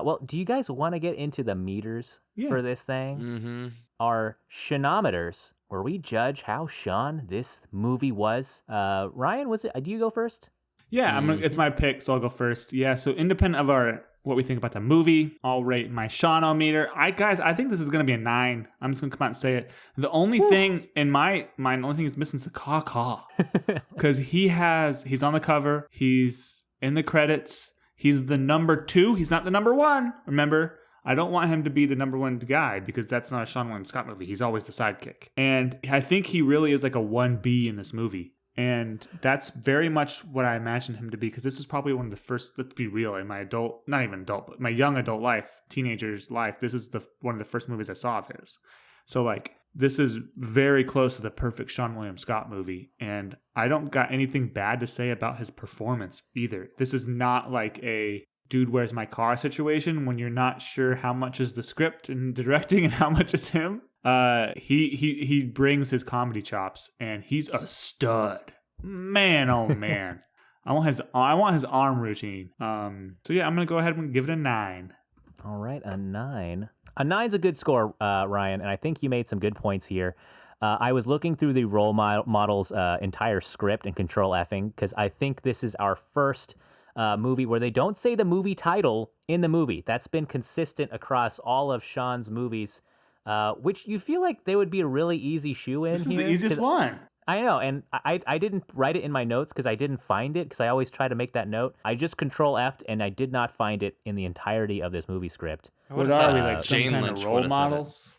Well, do you guys want to get into the meters for this thing? Mm-hmm. Our Shanometers, where we judge how Sean this movie was. Ryan, do you go first? Yeah, it's my pick, so I'll go first. Yeah, so independent of what we think about the movie, I'll rate my Sean-o-meter. I think this is going to be a 9. I'm just going to come out and say it. The only thing in my mind, the only thing is missing is the caw-caw. Because he's on the cover, he's in the credits, he's the number 2, he's not the number 1. Remember, I don't want him to be the number 1 guy, because that's not a Seann William Scott movie. He's always the sidekick. And I think he really is like a 1B in this movie. And that's very much what I imagined him to be, because this is probably one of the first, let's be real, in my not even adult, but my young adult life, teenager's life, this is one of the first movies I saw of his. So like, this is very close to the perfect Seann William Scott movie. And I don't got anything bad to say about his performance either. This is not like a dude, where's my car situation when you're not sure how much is the script and directing and how much is him. He brings his comedy chops, and he's a stud. Man, oh man. I want his arm routine. So yeah, I'm gonna go ahead and give it a 9. All right, a 9. A 9's a good score, Ryan, and I think you made some good points here. I was looking through the role model's entire script and control effing, because I think this is our first movie where they don't say the movie title in the movie. That's been consistent across all of Sean's movies. Which you feel like they would be a really easy shoe-in here. This is the easiest one. I know, and I didn't write it in my notes because I didn't find it, because I always try to make that note. I just control F'd, and I did not find it in the entirety of this movie script. What are we, like some Jane kind Lynch of role models?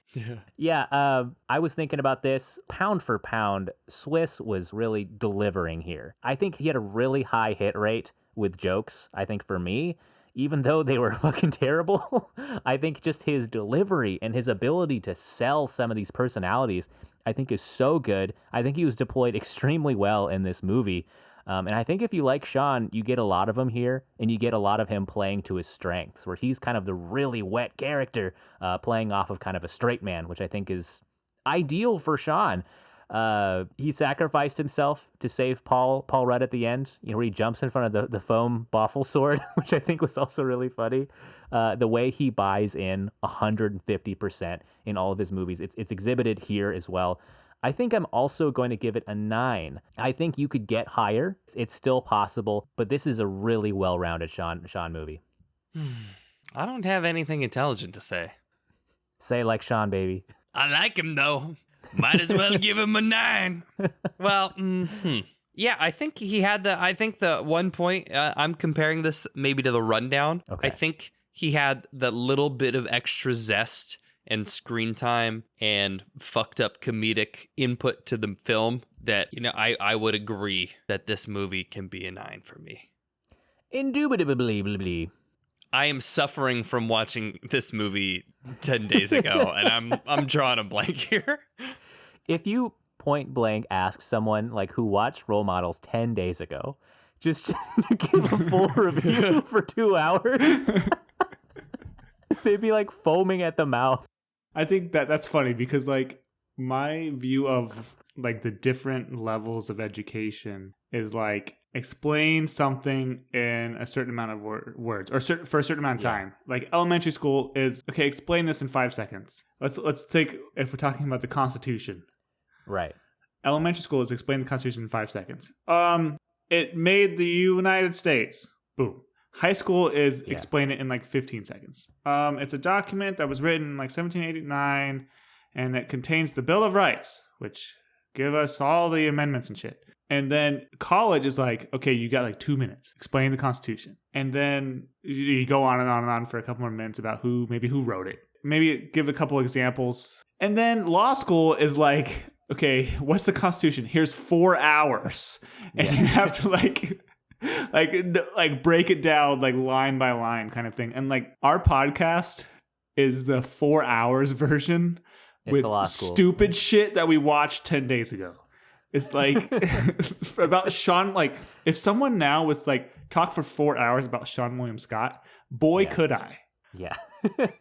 Yeah, I was thinking about this. Pound for pound, Swiss was really delivering here. I think he had a really high hit rate with jokes, I think, for me. Even though they were fucking terrible, I think just his delivery and his ability to sell some of these personalities, I think is so good. I think he was deployed extremely well in this movie. And I think if you like Sean, you get a lot of him here, and you get a lot of him playing to his strengths, where he's kind of the really wet character playing off of kind of a straight man, which I think is ideal for Sean. He sacrificed himself to save Paul Rudd at the end, where he jumps in front of the foam baffle sword, which I think was also really funny. The way he buys in 150% in all of his movies, it's exhibited here as well. I think I'm also going to give it a 9. I think you could get higher. It's still possible, but this is a really well-rounded Sean movie. I don't have anything intelligent to say. Say like Sean, baby. I like him though. Might as well give him a 9. Well, yeah, I think he had the 1 point, I'm comparing this maybe to the Rundown. Okay. I think he had that little bit of extra zest and screen time and fucked up comedic input to the film that, I would agree that this movie can be a 9 for me. Indubitably. I am suffering from watching this movie 10 days ago, and I'm drawing a blank here. If you point blank ask someone like who watched Role Models 10 days ago, just give a full review for 2 hours, they'd be like foaming at the mouth. I think that's funny, because like my view of like the different levels of education is like explain something in a certain amount of words or for a certain amount of time. Like elementary school is, okay, explain this in 5 seconds. Let's take, if we're talking about the Constitution. Right. Elementary school is explain the Constitution in 5 seconds. It made the United States. Boom. High school is explain it in like 15 seconds. It's a document that was written in like 1789, and it contains the Bill of Rights, which give us all the amendments and shit. And then college is like, okay, you got like 2 minutes. Explain the Constitution. And then you go on and on and on for a couple more minutes about who wrote it. Maybe give a couple examples. And then law school is like, okay, what's the Constitution? Here's 4 hours. And you have to like break it down like line by line kind of thing. And like our podcast is the 4 hours version with stupid shit that we watched 10 days ago. It's like about Seann. Like if someone now was like talk for 4 hours about Seann William Scott, boy, could I. Yeah.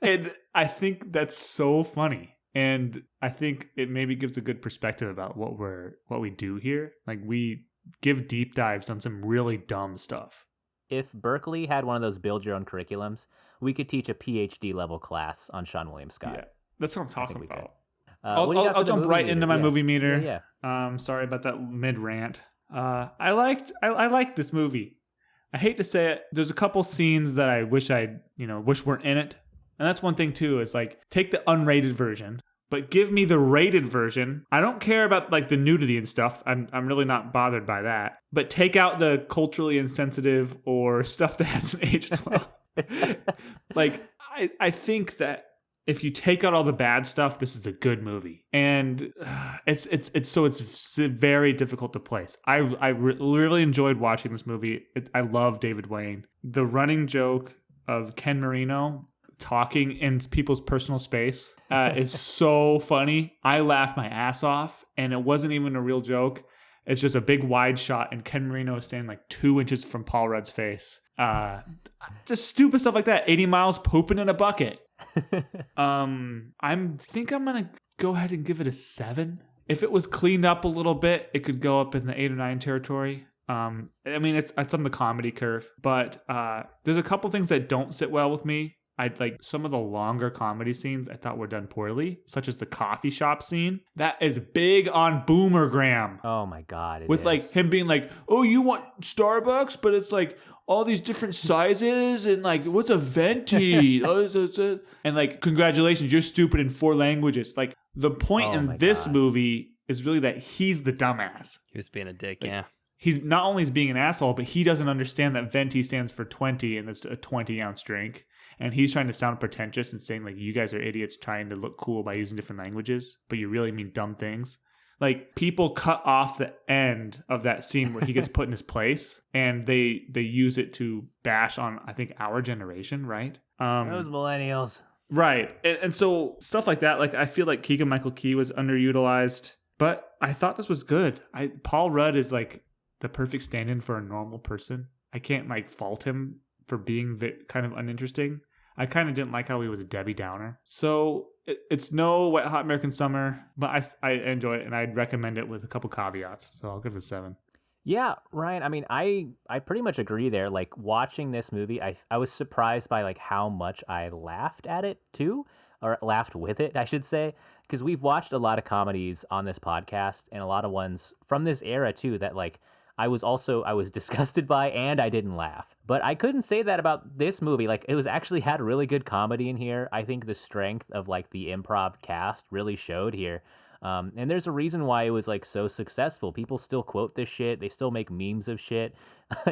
And I think that's so funny. And I think it maybe gives a good perspective about what we do here. Like we give deep dives on some really dumb stuff. If Berkeley had one of those build your own curriculums, we could teach a PhD level class on Seann William Scott. Yeah, that's what I'm talking about. I'll jump right into my movie meter. Yeah. Sorry about that mid rant. I liked this movie. I hate to say it. There's a couple scenes that I wish weren't in it. And that's one thing too, is like take the unrated version, but give me the rated version. I don't care about like the nudity and stuff. I'm really not bothered by that. But take out the culturally insensitive or stuff that hasn't aged well. Like I think that if you take out all the bad stuff, this is a good movie. And it's very difficult to place. I really enjoyed watching this movie. I love David Wayne. The running joke of Ken Marino talking in people's personal space is so funny. I laughed my ass off, and it wasn't even a real joke. It's just a big wide shot, and Ken Marino is standing like 2 inches from Paul Rudd's face. Just stupid stuff like that. 80 miles pooping in a bucket. I think I'm gonna go ahead and give it a 7. If it was cleaned up a little bit, it could go up in the 8 or 9 territory. I mean, it's on the comedy curve, but there's a couple things that don't sit well with me. I'd like some of the longer comedy scenes I thought were done poorly, such as the coffee shop scene. That is big on Boomergram. Oh my God. With like him being like, oh, you want Starbucks? But it's like all these different sizes and like, what's a venti? And like, congratulations, you're stupid in 4 languages. Like the point in this movie is really that he's the dumbass. He was being a dick, like, He's not only is being an asshole, but he doesn't understand that venti stands for 20 and it's a 20-ounce drink. And he's trying to sound pretentious and saying, like, you guys are idiots trying to look cool by using different languages, but you really mean dumb things. Like, people cut off the end of that scene where he gets put in his place, and they use it to bash on, I think, our generation, right? Those millennials. Right. And so stuff like that, like, I feel like Keegan-Michael Key was underutilized, but I thought this was good. Paul Rudd is, like, the perfect stand-in for a normal person. I can't, like, fault him for being kind of uninteresting. I kind of didn't like how he was a Debbie Downer. So it's no Wet Hot American Summer, but I enjoy it, and I'd recommend it with a couple caveats. So I'll give it a 7. Yeah, Ryan, I mean, I pretty much agree there. Like, watching this movie, I was surprised by, like, how much I laughed at it, too. Or laughed with it, I should say. Because we've watched a lot of comedies on this podcast, and a lot of ones from this era, too, that, like, I was disgusted by, and I didn't laugh. But I couldn't say that about this movie. Like, it was actually had really good comedy in here. I think the strength of, like, the improv cast really showed here. And there's a reason why it was, like, so successful. People still quote this shit. They still make memes of shit.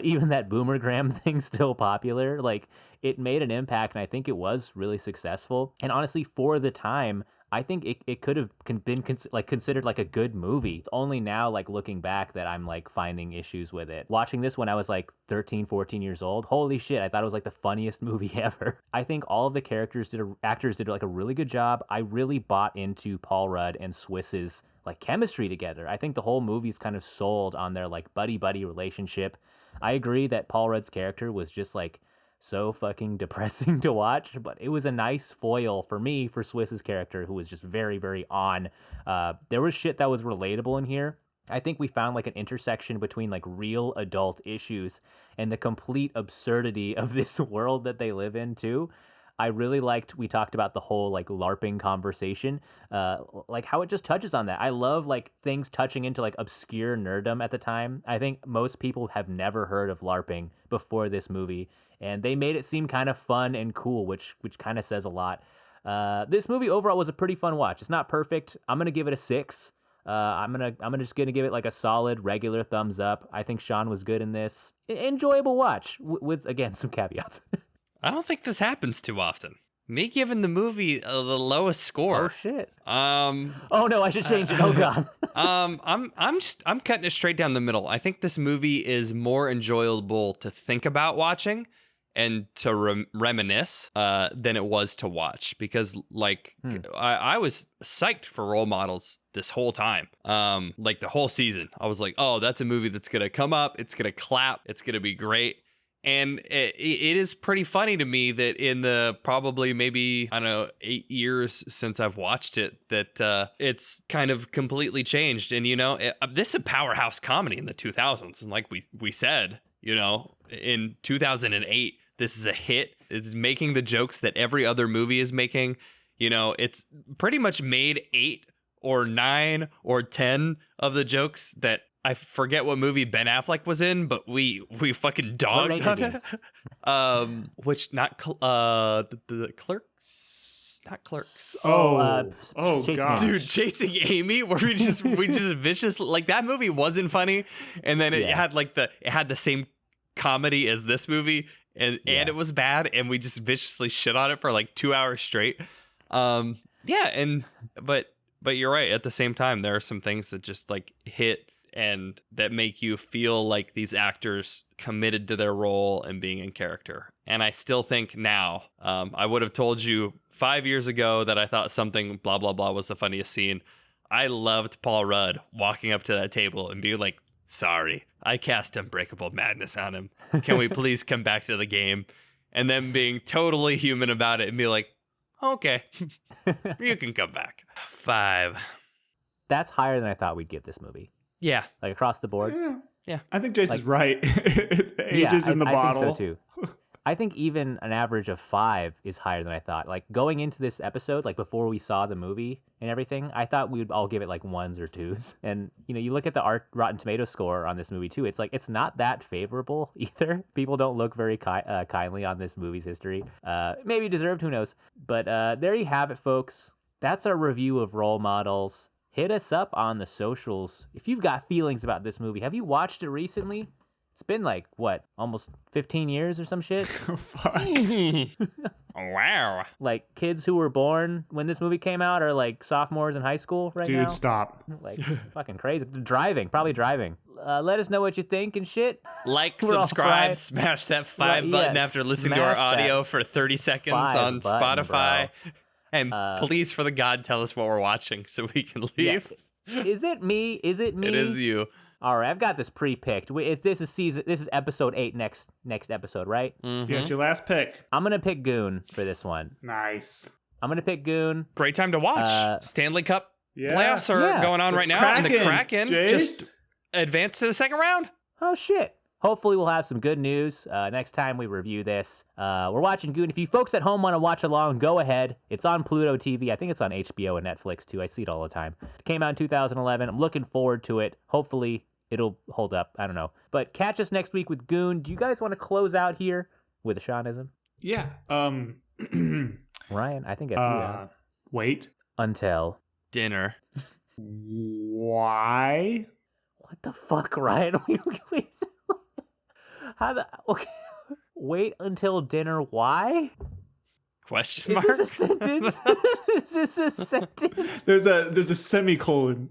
Even that Boomergram thing's still popular. Like, it made an impact, and I think it was really successful. And honestly, for the time, I think it could have been considered like a good movie. It's only now, like, looking back, that I'm, like, finding issues with it. Watching this when I was like 13, 14 years old, holy shit, I thought it was like the funniest movie ever. I think all of the actors did like a really good job. I really bought into Paul Rudd and Swiss's, like, chemistry together. I think the whole movie's kind of sold on their, like, buddy-buddy relationship. I agree that Paul Rudd's character was just, like, so fucking depressing to watch, but it was a nice foil for me for Swiss's character, who was just very, very on. There was shit that was relatable in here. I think we found like an intersection between like real adult issues and the complete absurdity of this world that they live in too. I really liked, we talked about the whole like LARPing conversation, like how it just touches on that. I love like things touching into like obscure nerddom at the time. I think most people have never heard of LARPing before this movie, and they made it seem kind of fun and cool, which kind of says a lot. This movie overall was a pretty fun watch. It's not perfect. I'm going to give it a 6. I'm just gonna give it like a solid regular thumbs up. I think Seann was good in this. Enjoyable watch with again some caveats. I don't think this happens too often. Me giving the movie the lowest score. Oh shit. Oh no, I should change it. Oh god. I'm cutting it straight down the middle. I think this movie is more enjoyable to think about watching and to reminisce than it was to watch, because like I was psyched for role models this whole time, like the whole season. I was like, oh, that's a movie that's gonna come up, it's gonna clap, it's gonna be great. And it is pretty funny to me that in the probably maybe, I don't know, 8 years since I've watched it, that it's kind of completely changed. And, you know, this is a powerhouse comedy in the 2000s. And like we said, you know, in 2008, this is a hit. It's making the jokes that every other movie is making. You know, it's pretty much made 8 or 9 or 10 of the jokes that I forget what movie Ben Affleck was in, but we fucking dogged on it. Which not the Clerks, not Clerks. Oh god, dude, Chasing Amy, where we just vicious, like that movie wasn't funny, and then it had like it had the same comedy as this movie, and it was bad, and we just viciously shit on it for like 2 hours straight. But you're right. At the same time, there are some things that just like hit and that make you feel like these actors committed to their role and being in character. And I still think now, I would have told you 5 years ago that I thought something blah, blah, blah was the funniest scene. I loved Paul Rudd walking up to that table and being like, sorry, I cast Unbreakable Madness on him. Can we please come back to the game? And then being totally human about it and be like, okay, you can come back. 5. That's higher than I thought we'd give this movie. Yeah. Like across the board. Yeah. I think Jason's right. Ages in the bottle. I think so too. I think even an average of 5 is higher than I thought. Like going into this episode, like before we saw the movie and everything, I thought we would all give it like 1s or 2s. And you know, you look at the Rotten Tomato score on this movie too. It's like it's not that favorable either. People don't look very kindly on this movie's history. Maybe deserved, who knows? But there you have it, folks. That's our review of Role Models. Hit us up on the socials if you've got feelings about this movie. Have you watched it recently? It's been like, what, almost 15 years or some shit? Fuck. Wow. Like, kids who were born when this movie came out are like sophomores in high school right now. Dude, stop. Like, fucking crazy. Probably driving. Let us know what you think and shit. Like, We're all subscribe, fried. smash that 5 button after listening to our smash audio that for 30 seconds 5 on button, Spotify. bro. And please, for the God, tell us what we're watching so we can leave. Yeah. Is it me? Is it me? It is you. All right, I've got this pre-picked. This is episode 8 next episode, right? Mm-hmm. Yeah, it's your last pick. I'm gonna pick Goon for this one. Nice. I'm gonna pick Goon. Great time to watch. Stanley Cup playoffs are going on right now, and the Kraken just advanced to the second round. Oh shit. Hopefully we'll have some good news next time we review this. We're watching Goon. If you folks at home want to watch along, go ahead. It's on Pluto TV. I think it's on HBO and Netflix too. I see it all the time. It came out in 2011. I'm looking forward to it. Hopefully it'll hold up. I don't know. But catch us next week with Goon. Do you guys want to close out here with a Seannism? Yeah. Ryan, I think that's you. Yeah. Wait. Until dinner. Why? What the fuck, Ryan? Okay. Wait until dinner. Why? Question mark? Is this a sentence? Is this a sentence? There's a semicolon.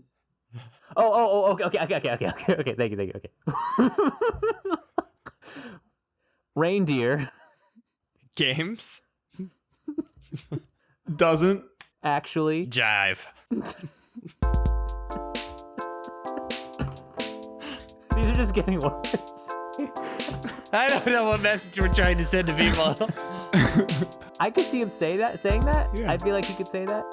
Okay. Thank you. Okay. Reindeer. Games. Doesn't. Actually. Jive. These are just getting worse. I don't know what message we're trying to send to people. I could see him saying that. Yeah. I feel like he could say that.